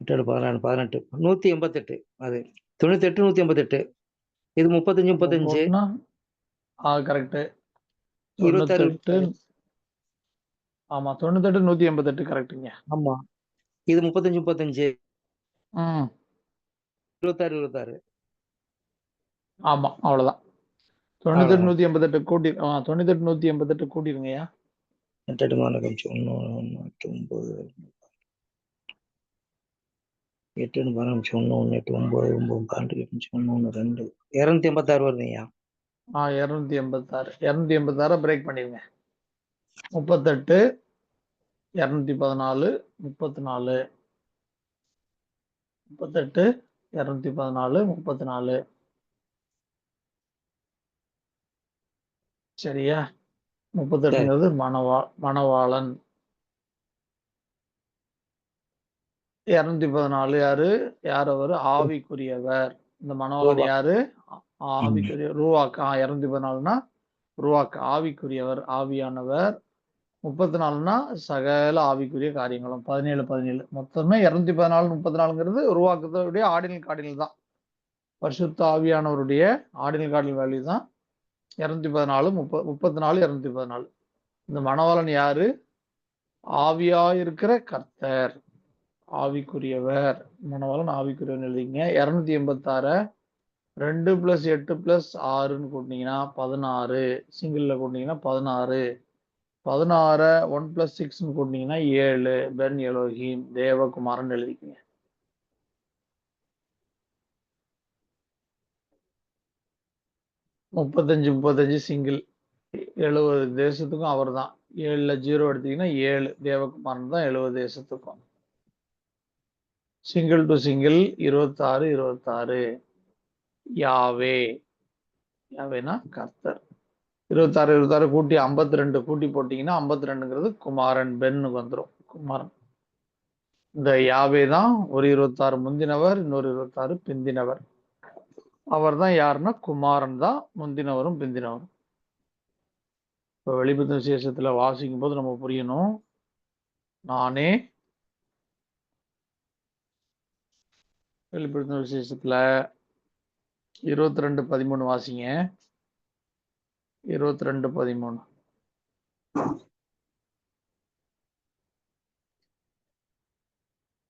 8 16 18 188. அது 98 188. இது 35 35 போட்டுனா கரெக்ட். 26 98 ஆமா 98 188 கரெக்டுங்க. ஆமா. இது 35 35 ம் 26 26. ஆமா அவ்வளவுதான். 98 188 கூட்டி 98 188 கூட்டிருங்கய்யா. 8 1 9 8 1 1 8 9 9 1 2 286 வருதுங்கய்யா. 286 286 பிரேக் பண்ணிருங்க. 38 214 34 38 214 34. சரியா? 38ங்கிறது மணவாளன். 214 யார் அவர்? ஆவிக்குரியவர். இந்த மணவாளன் யாரு? ஆவிக்குரிய ரூவாக். 214னா ரூவாக் ஆவிக்குரியவர், ஆவியானவர். 34னா சகல ஆவிக்குரிய காரியங்களும். 17 17 மொத்தமே 214 34ங்கிறது ரூவாக்குடைய ஆர்டினல் கார்டினல் தான். பரிசுத்த ஆவியானவருடைய ஆர்டினல் கார்டினல் வேல்யூ தான் 214 34 214. இந்த மணவாளன் யாரு? ஆவியாயிருக்கிற கர்த்தர், ஆவிக்குரியவர். மணவாளன் ஆவிக்குரியவர் எழுதிங்க. 286 2 + 8 + 6ன்னு கூட்டினீங்கன்னா 16. சிங்கிள்ல கூட்டினீங்கன்னா 16. 16 1 + 6ன்னு கூட்டினீங்கன்னா 7. பென் எலோஹிம் தேவகுமாரன் எழுதிக்கங்க. 35 35 சிங்கிள். 70 தேசத்துக்கும் அவர் தான். 7ல 0 எடுத்தீங்கன்னா 7 தேவகுமாரன் தான் 70 தேசத்துக்கும். சிங்கிள் டு சிங்கிள் 26 யாவே. யாவேனா கர்த்தர். 26 கூட்டி 52 கூட்டி போட்டீங்கன்னா 52ங்கிறது குமாரன், பென்னுக்கு வந்துடும். குமாரன். இந்த யாவே தான் ஒரு 26 முந்தினவர், இன்னொரு 26 பிந்தினவர். அவர் தான் யாருன்னா குமாரன் தான் முந்தினவரும் பிந்தினவரும். இப்போ வெளிப்படுத்தின விசேஷத்துல வாசிக்கும் போது நம்ம புரியணும். நானே வெளிப்படுத்தின விசேஷத்துல 22:13 வாசிங்க. 22:13.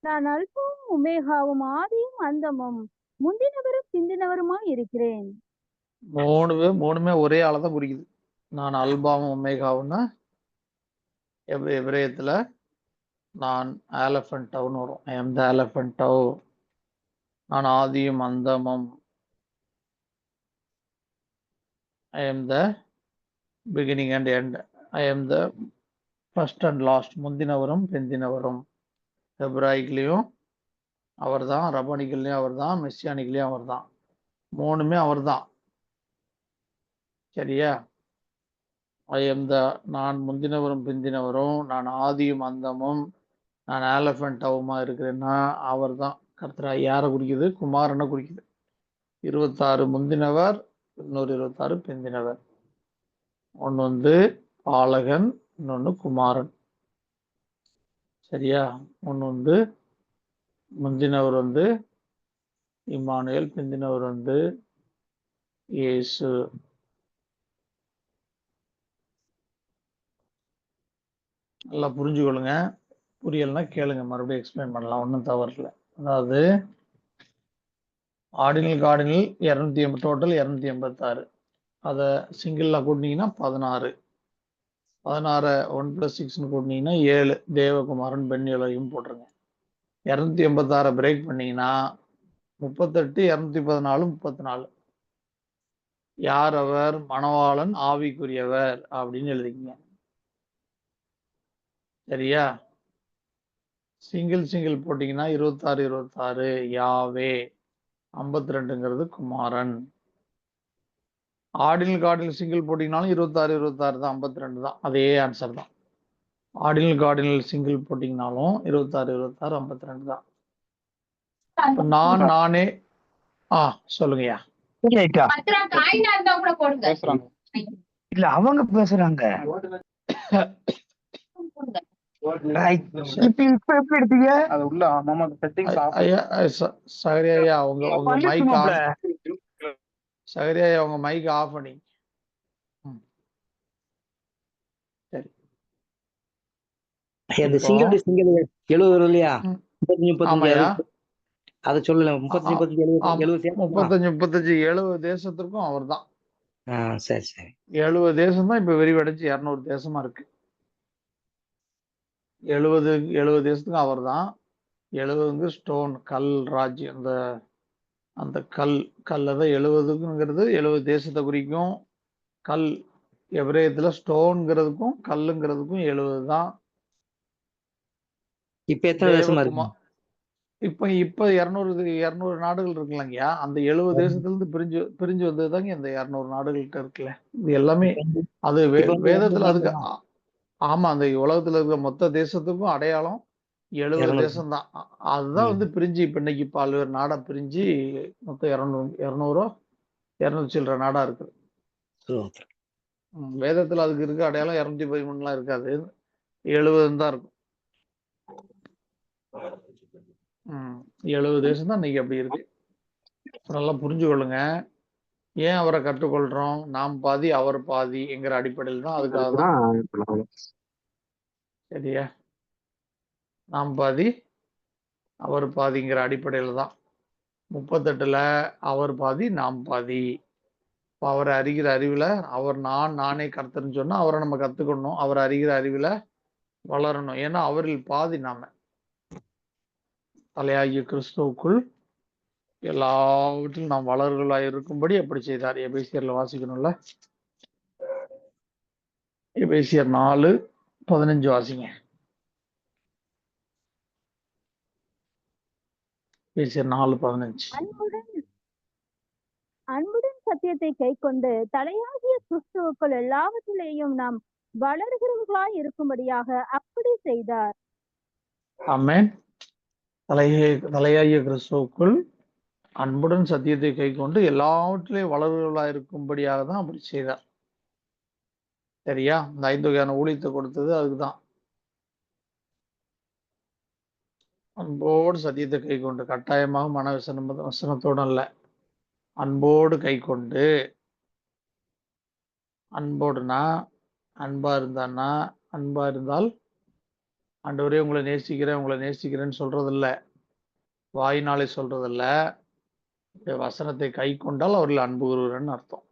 நான் அல்பாவும் உமேகாவும் ஆதியும் அந்தமும் முந்தினவரும் பிந்தினவருமாய் இருக்கிறேன். மூணுமே ஒரே ஆளை தான் குறிக்குது. நான் அல்பாவும் உமேகாவுன்னா எபிரேயத்துல நான் ஆலஃபன்டவுன்னு வரும். ஐ எம் த ஆலஃபன்டவ். நான் ஆதியும் அந்தமும். I am the beginning and end. I am the first and last. முந்தினவரும் பிந்தினவரும். ஹெப்ராயிக்லேயும் அவர் தான், ரபானிக்கல்லையும் அவர் தான், மெஸ்ஸியானிக்லேயும் அவர் தான். மூணுமே அவர் தான். சரியா? ஐ எம் த நான் முந்தினவரும் பிந்தினவரும், நான் ஆதியும் அந்தமும், நான் ஆலஃபன்டவுமா இருக்கிறேன்னா அவர் தான் கர்த்தரா. யாரை குறிக்குது? குமாரனை குறிக்குது. 26 முந்தினவர், இன்னொரு 26 பிந்தினவர். ஒன்று வந்து பாலகன், இன்னொன்று குமாரன். சரியா? ஒன்று வந்து முந்தினவர் வந்து இம்மானுவேல், பிந்தினவர் வந்து இயேசு. நல்லா புரிஞ்சுக்கொள்ளுங்க. புரியலைன்னா கேளுங்க, மறுபடியும் எக்ஸ்பிளைன் பண்ணலாம், ஒன்றும் தவறு இல்லை. அதாவது ஆர்டினல் 280, டோட்டல் 286. அதை சிங்கிளில் கூட்டினீங்கன்னா 16. 16 1+6 கூட்டினீங்கன்னா 7. தேவகுமாரன் பெண் எலோயும் போட்டுருங்க. 286 பிரேக் பண்ணீங்கன்னா 38, 214, 34. யார் அவர்? மணவாளன், ஆவிக்குரியவர் அப்படின்னு எழுதிக்கங்க. சரியா? சிங்கிள் போட்டீங்கன்னா 26 யாவே. 52ங்கிறது குமாரன். ஆர்டினல் சிங்கிள் போட்டீங்கன்னாலும் 26 தான், 52 தான். அதே ஆன்சர் தான். ஆர்டினல் சிங்கிள் போட்டீங்கன்னாலும் 26 52 தான். நானே சொல்லுங்கய்யா. இல்ல அவங்க பேசுறாங்க. இப்ப எப்படி எடுத்தீங்க? அது உள்ள மாமா செட்டிங்ஸ் ஆஃப். ஐயா சகரியா உங்க மைக் ஆன். சகரியா உங்க மைக் ஆஃப் பண்ணி. சரி. அந்த சிங்கிள் டு சிங்கிள் 70 வரும் இல்லையா? 35 அதை சொல்லல. 35 70 தேசத்திற்கும் அவர் தான். சரி சரி. 70 தேசம் தான் இப்ப விரிவடைஞ்சு 200 தேசமா இருக்கு. 70 தேசத்துக்கும் அவர் தான். 70 ஸ்டோன், கல் ராஜ்யம். அந்த கல்ல 70ங்கிறது 70 தேசத்தை குறிக்கும். கல் எபிரேயத்துல ஸ்டோன்ங்கிறதுக்கும் கல்லுங்கிறதுக்கும் 70 தான். இப்ப எத்தனை தேசமா இருக்கு? இப்ப 200 நாடுகள் இருக்குல்லங்கய்யா. அந்த 70 தேசத்துல இருந்து பிரிஞ்சு வந்ததுதாங்க இந்த 200 நாடுகள்கிட்ட இருக்குல்ல. இது எல்லாமே அது வேதத்துல அதுக்கு ஆமா, அந்த உலகத்துல இருக்க மொத்த தேசத்துக்கும் அடையாளம் 70 தேசம் தான். அதுதான் வந்து பிரிஞ்சு இப்ப இன்னைக்கு பல்வேறு நாடா பிரிஞ்சு மொத்தம் 200 சில்லற நாடா இருக்கு. வேதத்துல அதுக்கு இருக்க அடையாளம் 213 இருக்காது, 70 தான் இருக்கும். 70 தேசம் தான் இன்னைக்கு அப்படி இருக்கு. நல்லா புரிஞ்சு கொள்ளுங்க. ஏன் அவரை கற்றுக்கொள்றோம்? நாம் பாதி அவர் பாதி என்கிற அடிப்படையில் தான். அதுக்காக தான். சரியா? நாம் பாதி அவர் பாதிங்கிற அடிப்படையில் தான். 38ல அவர் பாதி நாம் பாதி. அவரை அறிகிற அறிவுல அவர் நானே கர்த்தர்ன்னு சொன்னா அவரை நம்ம கத்துக்கணும். அவர் அறிகிற அறிவுல வளரணும். ஏன்னா அவரில் பாதி நாம. தலையாகிய கிறிஸ்துவுக்குள் எல்லாவற்றிலும் நாம் வளர்களாய் இருக்கும்படி அப்படி செய்தார். எபேசியர்ல வாசிக்கணும்ல. எபேசியர் 4:15 வாசிங்க. பேசிய 4:15. அன்புடன் அன்புடன் சத்தியத்தை கைக்கொண்டு தலையாகிய கிறிஸ்துவுக்குள் எல்லாவற்றிலேயும் நாம் வளர்கிறவர்களாய் இருக்கும்படியாக அப்படி செய்தார். ஆமென். தலையாகிய கிறிஸ்துவுக்குள் அன்புடன் சத்தியத்தை கைக்கொண்டு எல்லாவற்றிலையும் வளர்கிறவர்களா இருக்கும்படியாக தான் அப்படி செய்தார். சரியா? இந்த 5 வகையான ஊழியத்தை கொடுத்தது அதுக்குதான். அன்போடு சத்தியத்தை கைக்கொண்டு, கட்டாயமாக மன வசனத்தோடு அல்ல, அன்போடு கைக்கொண்டு. அன்போடுனா அன்பா இருந்தான்னா, அன்பா இருந்தால் ஆண்டவரே உங்களை நேசிக்கிறேன்னு சொல்றதில்ல, வாயினாலே சொல்றதில்ல. வசனத்தை கை கொண்டால் அவரில் அன்பு கூறுகிறன்னு அர்த்தம்.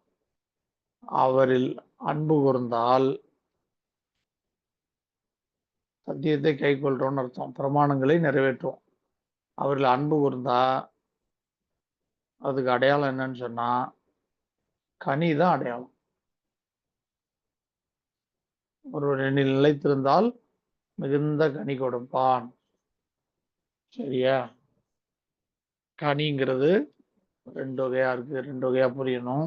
அவரில் அன்பு கூர்ந்தால் சத்தியத்தை கை கொள்றோம்னு அர்த்தம், பிரமாணங்களை நிறைவேற்றுவோம். அவரில் அன்பு கூர்ந்தா அதுக்கு அடையாளம் என்னன்னு சொன்னா கனி தான் அடையாளம். ஒருவர் என்னில் நிலைத்திருந்தால் மிகுந்த கனி கொடுப்பான். சரியா? கனிங்கிறது 2 வகையா இருக்கு, 2 வகையா புரியணும்.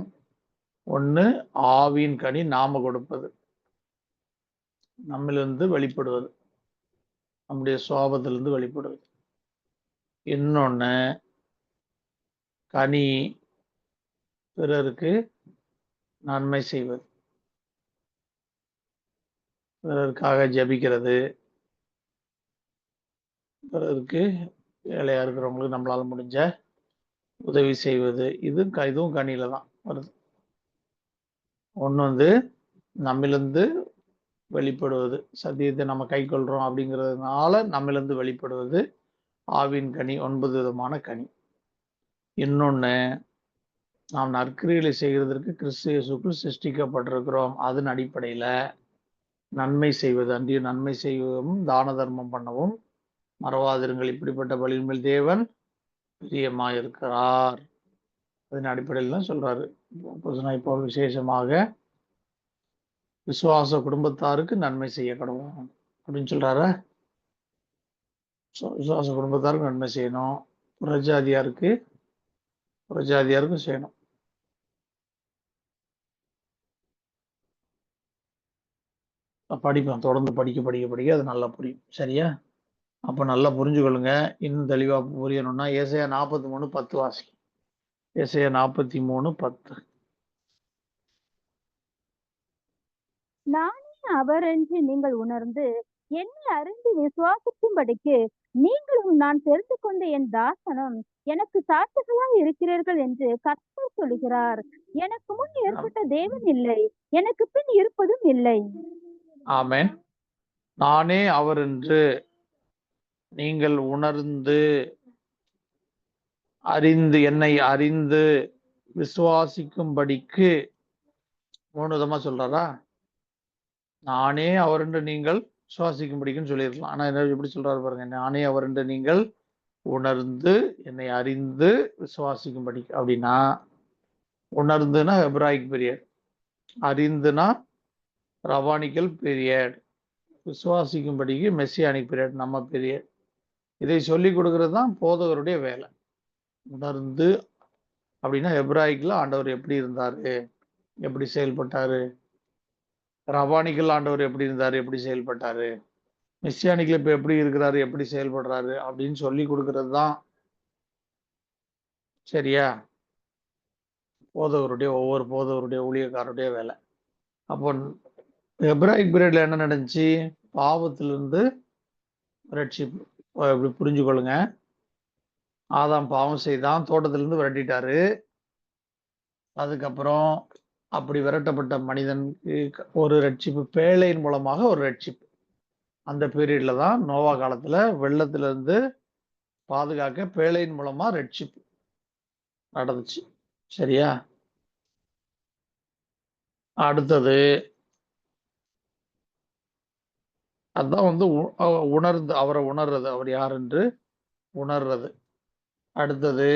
ஒண்ணு ஆவியின் கனி, நாம கொடுப்பது, நம்மிலிருந்து வெளிப்படுவது, நம்முடைய சுவாபத்திலிருந்து வெளிப்படுவது. இன்னொன்னு கனி பிறருக்கு நன்மை செய்வது, பிறருக்காக ஜெபிக்கிறது, பிறருக்கு ஏழையா இருக்கிறவங்களுக்கு நம்மளால முடிஞ்ச உதவி செய்வது. இதுவும் கனியில தான் வருது. ஒண்ணு நம்மிலிருந்து வெளிப்படுவது, சத்தியத்தை நம்ம கை கொள்றோம் அப்படிங்கிறதுனால நம்மிலிருந்து வெளிப்படுவது ஆவின் கனி, 9 விதமான கனி. இன்னொன்னு நாம் நற்கிரியைகளை செய்கிறதற்கு கிறிஸ்து இயேசுக்குள் சிருஷ்டிக்கப்பட்டிருக்கிறோம். அதன் அடிப்படையில நன்மை செய்வது, அன்றைய நன்மை செய்யவும் தான தர்மம் பண்ணவும் மறவாதிருங்கள், இப்படிப்பட்ட பலியின் மேல் தேவன் பிரியமாயிருக்கிறார். அதன் அடிப்படையில் தான் சொல்றாரு. இப்போ விசேஷமாக விசுவாச குடும்பத்தாருக்கு நன்மை செய்ய கடவுள் அப்படின்னு சொல்றாரு. விசுவாச குடும்பத்தாருக்கு நன்மை செய்யணும், புறஜாதியாருக்கும் செய்யணும். படிப்பேன், தொடர்ந்து படிக்க அது நல்லா புரியும். சரியா? அப்ப நல்லா புரிஞ்சுக்கொள்ளுங்க. இன்னும் தெளிவா புரியணும்னா ஏசாயா 43:10 வாசி. ஏசாயா 43:10. நானே அவர் என்று நீங்கள் உணர்ந்து என்னை அறிந்து விசுவாசிக்கும்படிக்கு நீங்களும் நான் தெரிந்து கொண்ட என் தாசனும் எனக்கு சாட்சிகளாய் இருக்கிறீர்கள் என்று கர்த்தர் சொல்கிறார். எனக்கு முன் ஏற்பட்ட தேவன் இல்லை, எனக்கு பின் இருப்பதும் இல்லை. ஆமென். நானே அவர் என்று நீங்கள் உணர்ந்து என்னை அறிந்து விசுவாசிக்கும்படிக்கு 3 விதமா சொல்றாரா? நானே அவர் என்று நீங்கள் விசுவாசிக்கும்படிக்குன்னு சொல்லியிருக்கலாம். ஆனா என்ன எப்படி சொல்றாரு பாருங்க. நானே அவர் என்று நீங்கள் உணர்ந்து என்னை அறிந்து விசுவாசிக்கும்படி. அப்படின்னா உணர்ந்துனா ஹெப்ராயிக் பீரியட், அறிந்துனா ரவானிக்கல் பீரியட், விசுவாசிக்கும்படிக்கு மெஸ்ஸியானிக் பீரியட், நம்ம பீரியட். இதை சொல்லி கொடுக்கறது தான் போதகருடைய வேலை. உணர்ந்து அப்படின்னா ஹெப்ராயிக்ல ஆண்டவர் எப்படி இருந்தாரு, எப்படி செயல்பட்டாரு, ரவானிக்கல் ஆண்டவர் எப்படி இருந்தாரு, எப்படி செயல்பட்டாரு, மெஸ்ஸியானிக்ல இப்ப எப்படி இருக்கிறாரு, எப்படி செயல்படுறாரு அப்படின்னு சொல்லி கொடுக்கறது தான். சரியா? ஒவ்வொரு போதகருடைய ஊழியக்காரருடைய வேலை. அப்போ ஹெப்ராயிக் பீரியட்ல என்ன நடந்துச்சு? பாவத்திலிருந்து ரட்சிப்பு. இப்படி புரிஞ்சுக்கொள்ளுங்க. ஆதாம் பாவம் செய்தான், தோட்டத்திலிருந்து விரட்டிட்டாரு. அதுக்கப்புறம் அப்படி விரட்டப்பட்ட மனிதனுக்கு ஒரு ரட்சிப்பு, பேழையின் மூலமாக ஒரு ரட்சிப்பு. அந்த பீரியட்ல தான் நோவா காலத்துல வெள்ளத்திலிருந்து பாதுகாக்க பேழையின் மூலமா ரட்சிப்பு நடந்துச்சு. சரியா? அடுத்தது அதான் உணர்ந்து அவரை உணர்றது, அவர் யார் என்று உணர்றது. அடுத்தது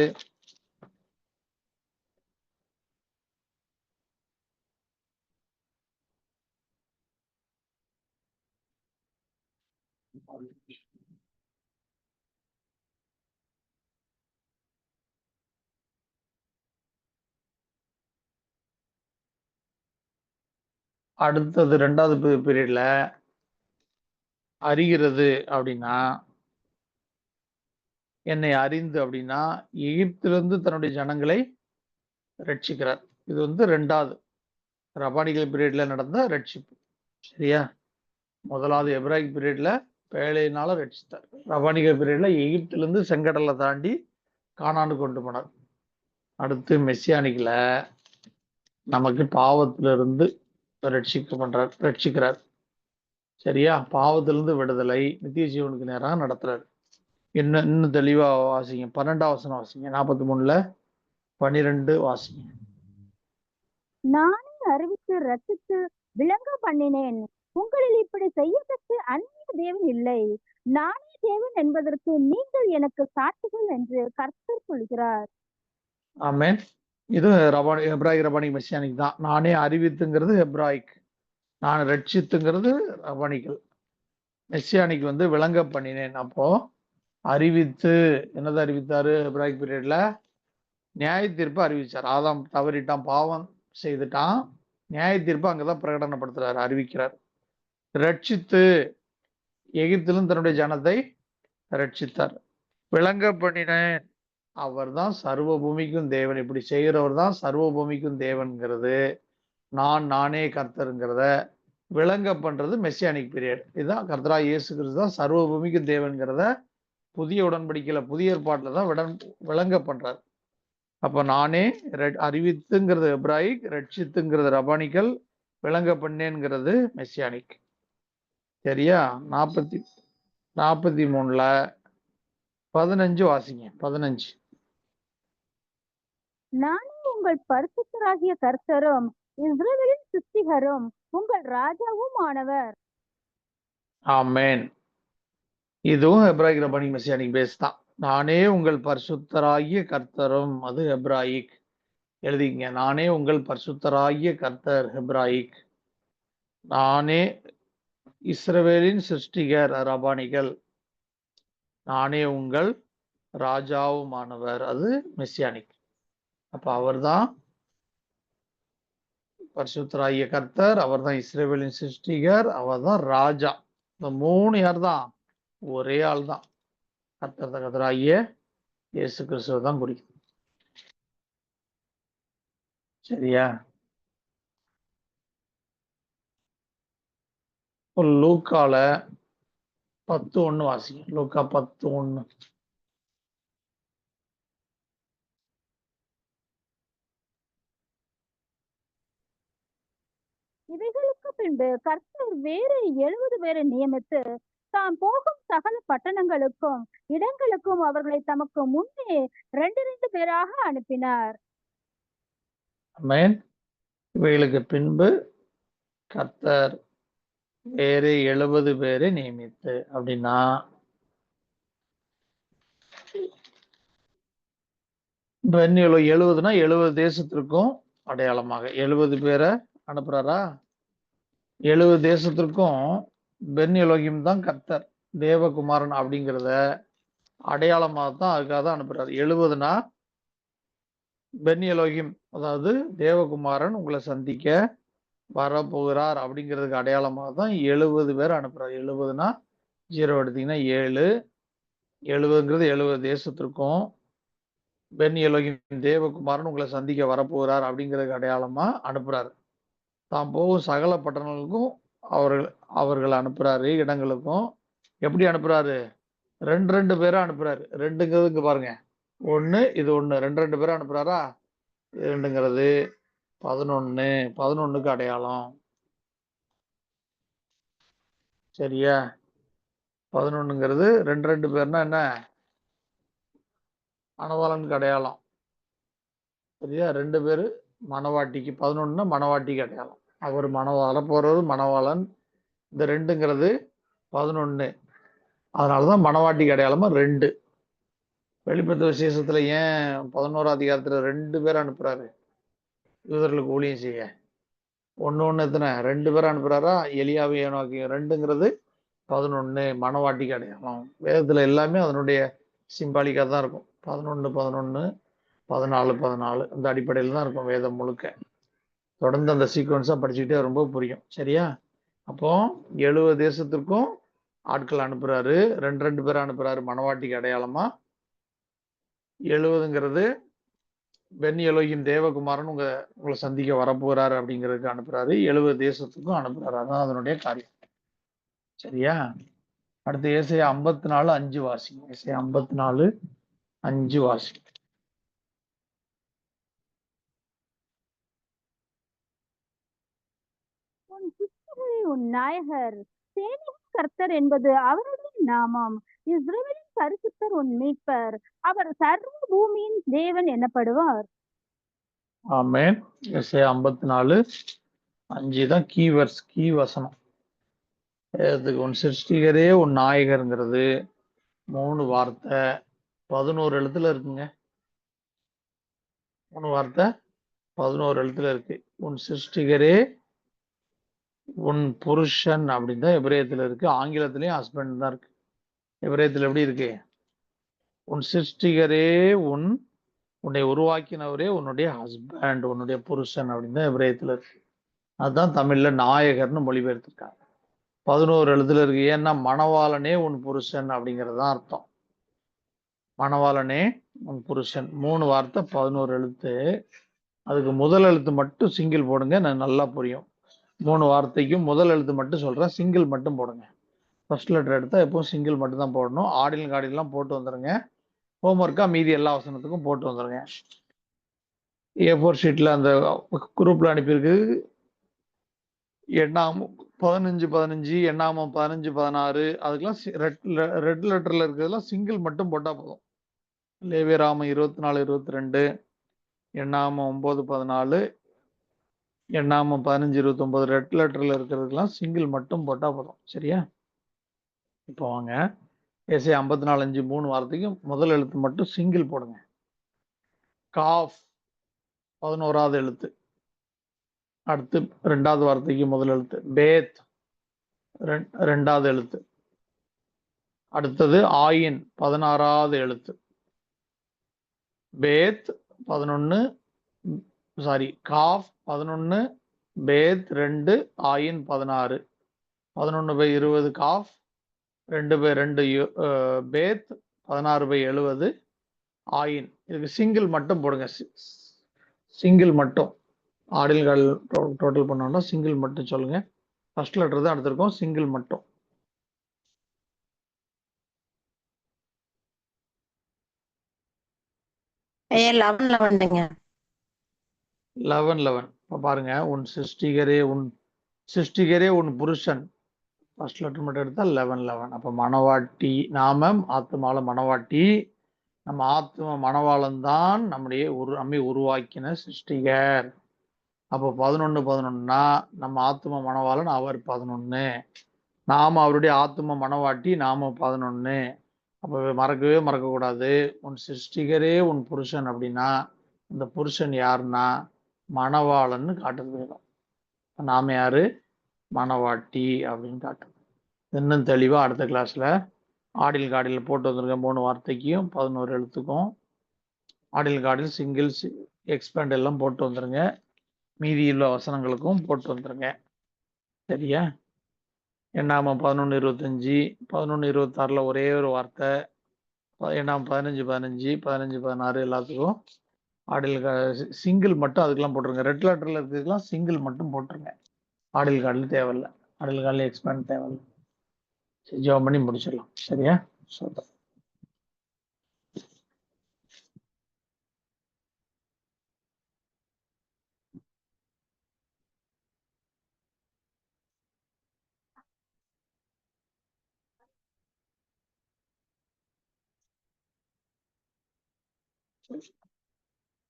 அடுத்தது 2வது பீரியட்ல அறிகிறது அப்படின்னா, என்னை அறிந்து அப்படின்னா, எகிப்திலிருந்து தன்னுடைய ஜனங்களை ரட்சிக்கிறார். இது 2வது ரபானிகள் பீரியட்ல நடந்த ரட்சிப்பு. சரியா? 1வது எப்ராயிக் பீரியட்ல பேழையினால ரட்சித்தார். ரபானிகள் பீரியட்ல எகிப்திலிருந்து செங்கடலை தாண்டி கானானுக்கு கொண்டு போனார். அடுத்து மெசியானிக்ல நமக்கு பாவத்திலிருந்து ரட்சிக்கிறார். சரியா? பாவத்திலிருந்து விடுதலை, நித்திய ஜீவனுக்கு நேராக நடத்துறாரு. இன்னும் தெளிவா வாசிங்க. 12வது வசனம் வாசிங்க. 43ல 12 வாசிங்க. நானே அறிவித்து ரட்சித்து விளங்க பண்ணினேன். உங்களில் இப்படி செய்யத்தக்க அந்நிய தேவன் இல்லை. நானே தேவன் என்பதற்கு நீங்கள் எனக்கு சாட்சிகள் என்று கர்த்தர் சொல்கிறார். ஆமென். இது எப்ராயிக் ரபானிக் மெசியானிக் தான். நானே அறிவித்துங்கிறது எப்ராயிக், நான் ரட்சித்துங்கிறது ரபானிக்கல். மெசியானிக் விளங்க பண்ணினேன். அப்போ அறிவித்து என்னதை அறிவித்தாரு? எப்ராயிக் பீரியட்ல நியாய தீர்ப்பு அறிவிச்சார். ஆதாம் தவறிட்டான், பாவம் செய்துட்டான், நியாய தீர்ப்பு அங்கதான் பிரகடனப்படுத்துறாரு, அறிவிக்கிறார். ரட்சித்து எகிப்திலும் தன்னுடைய ஜனத்தை ரட்சித்தார். விளங்க பண்ணினேன், அவர் தான் சர்வ பூமிக்கும் தேவன். இப்படி செய்கிறவர் தான் சர்வ பூமிக்கும் தேவன்கிறது, நானே கர்த்தருங்கிறத விளங்க பண்றது மெசியானிக் பீரியட். இதுதான் கர்த்தரா இயேசு கிறிஸ்து தான் சர்வ பூமிக்கும் தேவன்கிறத புதிய உடன்படிக்கையில, புதிய ஏற்பாட்டுல தான் விளங்க பண்றார். அப்ப நானே அறிவித்துங்கிறது எப்ராயிக், ரட்சித்துங்கிறது ரபானிக்கல், விளங்க பண்ணேங்கிறது மெசியானிக். சரியா? 43ல 15 வாசிங்க. 15. நானே உங்கள் பரிசுத்தராகிய கர்த்தரும் இஸ்ரவேலின் சிருஷ்டிகரும் உங்கள் ராஜாவும் ஆனவர். ஆமென். இதுவும் எப்ராயிக் ரபானிக் மெசியானிக் பேஸ் தான். நானே உங்கள் பரிசுத்தராகிய கர்த்தரும், அது எப்ராயிக். எழுதிங்க. நானே உங்கள் பரிசுத்தராகிய கர்த்தர் எப்ராயிக், நானே இஸ்ரவேலின் சிருஷ்டிகர் ரபானிகள், நானே உங்கள் ராஜாவுமானவர், அது மெசியானிக். அப்ப அவர்தான் பரிசுத்தராகிய கர்த்தர், அவர்தான் இஸ்ரவேலின் சிருஷ்டிகர், அவர்தான் ராஜா. இந்த 3 யார் தான்? ஒரே ஆள் தான். கர்த்தராகிய இயேசு கிறிஸ்துவ தான் குறிக்கும். சரியா? லூக்கால 10:1 வாசிங்க. லூக்கா 10:1. இவைகளுக்கு பின்பு கர்த்தர் வேறு 70 பேரை நியமித்து தாம் போகும் சகல பட்டணங்களுக்கும் இடங்களுக்கும் அவர்களை தமக்கு முன்னே 2 பேராக அனுப்பினார். ஆமென். இவைகளுக்கு பின்பு கர்த்தர் வேறு 70 பேரை நியமித்து, அப்படின்னா பென்னியலோ 70னா 70 தேசத்திற்கும் அடையாளமாக 70 பேரை அனுப்புறாரா? 70 தேசத்திற்கும் பென்னியலோகிம் தான் கர்த்தர் தேவகுமாரன் அப்படிங்கிறத அடையாளமாக தான், அதுக்காக தான் அனுப்புறாரு. 70னா பென்னியலோகிம், அதாவது தேவகுமாரன் உங்களை சந்திக்க வரப்போகிறார் அப்படிங்கிறதுக்கு அடையாளமாக தான் 70 பேர் அனுப்புறாரு. 70னா 0 எடுத்தீங்கன்னா 7, 70ங்கிறது 70 தேசத்திற்கும், பென் எலோகிம் தேவகுமாரன் உங்களை சந்திக்க வரப்போகிறார் அப்படிங்கிறதுக்கு அடையாளமா அனுப்புறாரு. தாம் போகும் சகல பட்டணங்களுக்கும் அவர்கள் அனுப்புறாரு, இடங்களுக்கும். எப்படி அனுப்புறாரு? 2 பேரை அனுப்புறாரு. 2ங்கிறது இங்க பாருங்க, 1 இது 1, 2 பேரை அனுப்புறாரா? 2ங்கிறது 11, 11க்கு அடையாளம். சரியா? 11ங்கிறது 2 பேர்னா என்ன? மணவாளனுக்கு அடையாளம். சரியா? 2 பேரு மணவாட்டிக்கு, 11னா மணவாட்டிக்கு அடையாளம். அவர் மணவாள போறது மணவாளன். இந்த 2ங்கிறது 11. அதனாலதான் மணவாட்டிக்கு அடையாளமா 2. வெளிப்படுத்த விசேஷத்துல ஏன் 11ஆம் அதிகாரத்துல 2 பேர் அனுப்புறாரு யூதர்களுக்கு ஊழியம் செய்ய? 1 எத்தனை? 2 பேர் அனுப்புறாரா? எலியாவை ஏனோக்கி. 2ங்கிறது 11 மணவாட்டிக்கு அடையாளம். வேதத்துல எல்லாமே அதனுடைய சிம்பாலிக்கா தான் இருக்கும். 11 11 14 14 இந்த அடிப்படையில் தான் இருக்கும் வேதம் முழுக்க. தொடர்ந்து அந்த சீக்வன்ஸா படிச்சுக்கிட்டே ரொம்ப புரியும். சரியா? அப்போ 70 தேசத்திற்கும் ஆட்கள் அனுப்புறாரு. 2 பேர் அனுப்புறாரு மணவாட்டிக்கு அடையாளமா. 70ங்கிறது பென் எலோகிம் தேவகுமாரன் உங்களை சந்திக்க வரப்போறாரு அப்படிங்கிறதுக்கு அனுப்புறாரு. 70 தேசத்துக்கும் அனுப்புறாரு. அதான் அதனுடைய காரியம். சரியா? அடுத்து ஏசாயா 54:5 வாசிங்க. ஏசாயா 54:5 வாசிங்க. உன் சிருஷ்டிகரே உன் நாயகர், சேனையின் கர்த்தர் என்பது அவருடைய நாமம். இஸ்ரவேலின் பரிசுத்தர் உன் மீட்பர், அவர் சர்வ பூமியின் தேவன் எனப்படுவார். ஆமென். ஏசாயா 54:5 தான் கீவர்ஸ், கீ வசனம். அதுக்கு உன் சிருஷ்டிகரே உன் நாயகருங்கிறது 3 வார்த்தை 11 எழுத்துல இருக்குங்க. 3 வார்த்தை 11 எழுத்துல இருக்கு. உன் சிருஷ்டிகரே உன் புருஷன் அப்படின்னு தான் எபிரேயத்துல இருக்கு. ஆங்கிலத்திலயும் ஹஸ்பண்ட் தான் இருக்கு. எபிரேயத்துல எப்படி இருக்கு? உன் சிருஷ்டிகரே உன்னை உருவாக்கினவரே உன்னுடைய ஹஸ்பண்ட், உன்னுடைய புருஷன் அப்படின்னு தான் எபிரேயத்துல இருக்கு. அதுதான் தமிழ்ல நாயகர்னு மொழிபெயர்த்திருக்காங்க. 11 எழுத்துல இருக்கு. ஏன்னா மணவாளனே உன் புருஷன் அப்படிங்கிறது தான் அர்த்தம். மணவாளனே உன் புருஷன் 3 வார்த்தை 11 எழுத்து. அதுக்கு முதல் எழுத்து மட்டும் சிங்கிள் போடுங்க, நான் நல்லா புரியும். 3 வார்த்தைக்கும் முதல் எழுத்து மட்டும் சொல்றேன், சிங்கிள் மட்டும் போடுங்க. ஃபர்ஸ்ட் லெட்டர் எடுத்தா எப்பவும் சிங்கிள் மட்டும் தான் போடணும். ஆடில் காடிலாம் போட்டு வந்துருங்க. ஹோம்ஒர்க்கா மீதி எல்லா வசனத்துக்கும் போட்டு வந்துருங்க. A4 ஷீட்ல அந்த குரூப்ல அனுப்பியிருக்கு. எண்ணாமம் 15:15, எண்ணாமம் 15:16 அதுக்கெல்லாம் ரெட் லெட்டர்ல இருக்கிறதுலாம் சிங்கிள் மட்டும் போட்டா போதும். லேவியராமம் 24:22, எண்ணாமம் 9:14, எண்ணாமம் 15:29 ரெட் லெட்டர்ல இருக்கிறதுக்கெல்லாம் சிங்கிள் மட்டும் போட்டா போதும். சரியா? இப்போ வாங்க ஏசாயா 54:5 3 வார்த்தைக்கும் முதல் எழுத்து மட்டும் சிங்கிள் போடுங்க. காஃப் 11வது எழுத்து. அடுத்து 2வது வார்த்தைக்கு முதல் எழுத்து. பேத் 2வது எழுத்து. அடுத்தது ஆயின் 16வது எழுத்து. பேத் 11, காஃப் 11, பேத் 2, ஆயின் 16. 11/20 காஃப், 2/2 பேத், 16/70 ஆயின். இதுக்கு சிங்கிள் மட்டும் போடுங்க. சிங்கிள் மட்டும். ஆடில்கள் டோட்டல் பண்ணோம்னா சிங்கிள் மட்டும் சொல்லுங்க. ஃபர்ஸ்ட் லெட்டர் தான் எடுத்திருக்கோம், சிங்கிள் மட்டும். ஐயா 11 11 இப்போ பாருங்க, உன் சிருஷ்டிகரே உன் புருஷன். ஃபர்ஸ்ட் லெட்டர் மட்டும் எடுத்தா 11. அப்போ மணவாட்டி, நாமம் ஆத்மால மணவாட்டி, நம்ம ஆத்ம மணவாளன் தான் நம்மை உருவாக்கின சிருஷ்டிகர். அப்போ 11:11னா நம்ம ஆத்ம மணவாளன், அவர் 11. நாம அவருடைய ஆத்ம மணவாட்டி, நாம 11. அப்போ மறக்கக்கூடாது. உன் சிருஷ்டிகரே உன் புருஷன் அப்படின்னா இந்த புருஷன் யாருன்னா மணவாளன்னு காட்டுறது வேணும். நாம யாரு? மணவாட்டி அப்படின்னு காட்டுறது. இன்னும் தெளிவா அடுத்த கிளாஸ்ல ஆடில் காடில் போட்டு வந்துருங்க. 3 வார்த்தைக்கும் 11 எழுத்துக்கும் ஆடில் காடில் சிங்கிள் எக்ஸ்பேண்ட் எல்லாம் போட்டு வந்துருங்க. மீதி உள்ள வசனங்களுக்கும் போட்டு வந்துருங்க. சரியா? எண்ணாமம் 11:25, 11:26 ஒரே ஒரு வார்த்தை. எண்ணாமம் 15:15, 15:16 எல்லாத்துக்கும் ஆடில் சிங்கிள் மட்டும் அதுக்கெல்லாம் போட்டுருங்க. ரெட் லெட்டர்ல இருக்கிறதுக்கெல்லாம் சிங்கிள் மட்டும் போட்டுருங்க. ஆடில் கார்டில் தேவையில்லை, ஆடில் கார்டில் எக்ஸ்பேண்ட் தேவையில்லை. ஜெபம் பண்ணி முடிச்சிடலாம். சரியா? சொல்றேன்.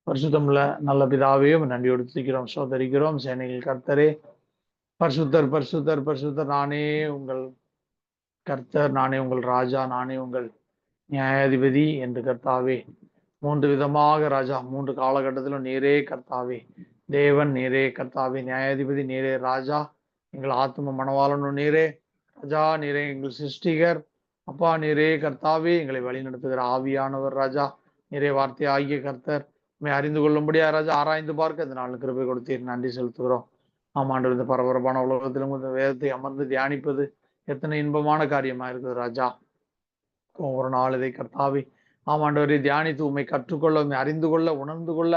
பரிசுத்தமுள்ள நல்ல பிதாவையும் நன்றியோடு துதிக்கிறோம், சோதரிக்கிறோம். சேனைகள் கர்த்தரே, பரிசுத்தர் பரிசுத்தர் பரிசுத்தர். நானே உங்கள் கர்த்தர், நானே உங்கள் ராஜா, நானே உங்கள் நியாயாதிபதி என்று கர்த்தாவே 3 விதமாக ராஜா, 3 காலகட்டத்திலும் நீரே கர்த்தாவே, தேவன் நீரே கர்த்தாவே, நியாயாதிபதி நீரே, ராஜா எங்கள் ஆத்ம மணவாளனும் நீரே, ராஜா நீரே எங்கள் சிருஷ்டிகர், அப்பா நீரே கர்த்தாவே எங்களை வழி நடத்துகிற ஆவியானவர், ராஜா நீரே வார்த்தை ஆகிய கர்த்தர், அறிந்து கொள்ளும்படியா ராஜா ஆராய்ந்து பார்க்க இந்த நாள் கிருபை கொடுத்தீர், நன்றி செலுத்துகிறோம். ஆமாண்டு இந்த பரபரப்பான உலகத்திலும் இந்த வேதத்தை அமர்ந்து தியானிப்பது எத்தனை இன்பமான காரியமா இருக்குது ராஜா. ஒவ்வொரு நாள் இதை கர்த்தாவே ஆமாண்டவரை தியானித்து உண்மை கற்றுக்கொள்ள, உண்மை அறிந்து கொள்ள, உணர்ந்து கொள்ள,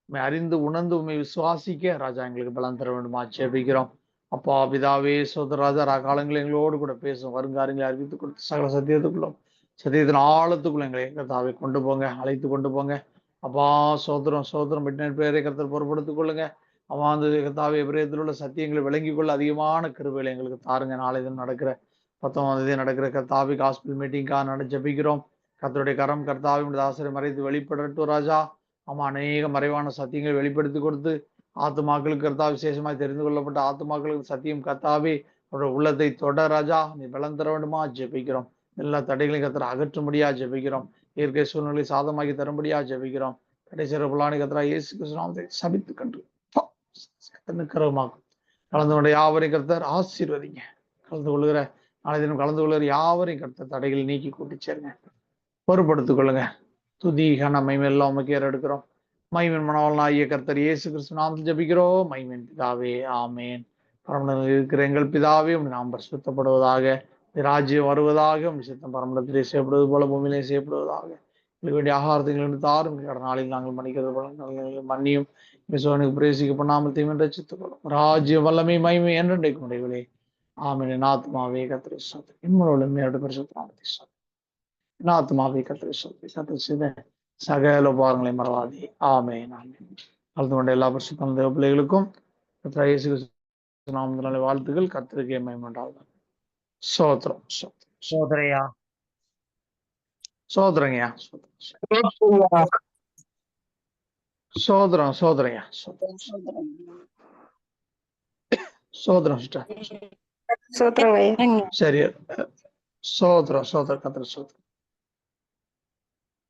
உண்மை அறிந்து உணர்ந்து உண்மை விசுவாசிக்க ராஜா எங்களுக்கு பலம் தர வேண்டுமா ஜெபிக்கிறோம். அப்பா பிதாவே சோதராஜா காலங்கள் எங்களோடு கூட பேசும், வருங்காரியங்களை அறிவித்து கொடுத்து சகல சத்தியத்துக்குள்ளும் சத்தியத்தின் ஆழத்துக்குள்ள எங்களை கர்த்தாவை கொண்டு போங்க, அழைத்து கொண்டு போங்க. அப்பா சோதரம் சோதரம் மிட்நைட் பேரை கர்த்தர் பொறுப்படுத்திக் கொள்ளுங்க. அவன் அந்த கர்த்தாவை பிரேயத்தில் உள்ள சத்தியங்களை விளங்கி கொள்ள அதிகமான கிருபைகளை எங்களுக்கு தாருங்க. நாளை தினம் நடக்கிற 19 நடக்கிற கர்த்தாவி ஹாஸ்பிட்டல் மீட்டிங்காக ஜெபிக்கிறோம். கர்த்தருடைய கரம் கர்த்தாவி தாசரை மறைத்து வெளிப்படட்டும் ராஜா. ஆமா, அநேக மறைவான சத்தியங்களை வெளிப்படுத்தி கொடுத்து ஆத்துமாக்களுக்கு கர்த்தா விசேஷமாய் தெரிந்து கொள்ளப்பட்ட ஆத்துமாக்களுக்கு சத்தியம் கர்த்தாவே அவருடைய உள்ளத்தை தொட ராஜா. நீ பலம் தர வேண்டுமா ஜெபிக்கிறோம். எல்லா தடைகளையும் கர்த்தரை அகற்றும்படியா ஜெபிக்கிறோம். இயற்கை சூழ்நிலை சாதமாக்கி தரும்படியா ஜெபிக்கிறோம். கடைசி புலானி கர்த்தரா இயேசு கிறிஸ்துவை சபித்து கண்டு கரமாக்கும். கலந்து கொண்ட யாவரையும் கர்த்தர் ஆசீர்வதிங்க. கலந்து கொள்கிற நாளை தினம் கலந்து கொள்கிற யாவரையும் கர்த்தர் தடைகளை நீக்கி கூட்டி சேருங்க, பொறுப்படுத்திக் கொள்ளுங்க. துதி கன மைமெல்லாம் உமக்கு ஏறெடுக்கிறோம். மைமன் மனவாளன் ஆகிய கர்த்தர் இயேசு கிறிஸ்து நாமத்தில் ஜெபிக்கிறோம். மைமன் பிதாவே ஆமேன். பரமண்டலத்தில் இருக்கிற எங்கள் பிதாவே உம்முடைய நாமம் பரிசுத்தப்படுவதாக, ராஜ்யம் வருவதாக, உம்முடைய சித்தம் பரமண்டலத்திலே செய்யப்படுவது போல பூமியிலே செய்யப்படுவதாக. எங்களுக்கு வேண்டிய ஆகாரத்தை எங்களுக்கு தாரும். கடந்த நாளில் நாங்கள் மன்னிக்கிறது போல மன்னியும். மிசோனுக்கு பிரேசிக்க பண்ணாமல் தீமை ரட்சித்துக் கொள்ளும். ராஜ்யம் வல்லமை மகிமை என்றென்றைக்கும் உடையவளே ஆமென். ஆத்மாவே கர்த்தரை ஸ்தோத்திரி, இம்மனோடு மேலோடு பரிசுத்த நாமத்தை ஸ்தோத்திரி. ஆத்மாவை கர்த்தரை ஸ்தோத்திரி, கர்த்தர் செய்த சகல உபகாரங்களை மறவாதே. ஆமென் ஆமென். கலந்து கொண்ட எல்லா பரிசுத்த தேவ பிள்ளைகளுக்கும் கர்த்தர் இயேசு கிறிஸ்து நாமத்தினாலே வாழ்த்துக்கள். கர்த்தருக்கே மகிமை உண்டாவதாக. ஸ்தோத்திரம் சோதரையா சோதரங்கய்யா சோதரம் சோதரையா சோதரம் சிஸ்டர். சோத்திரங்க. சரி, சோதரம் சோதர கர்த்தர் சோதரம்.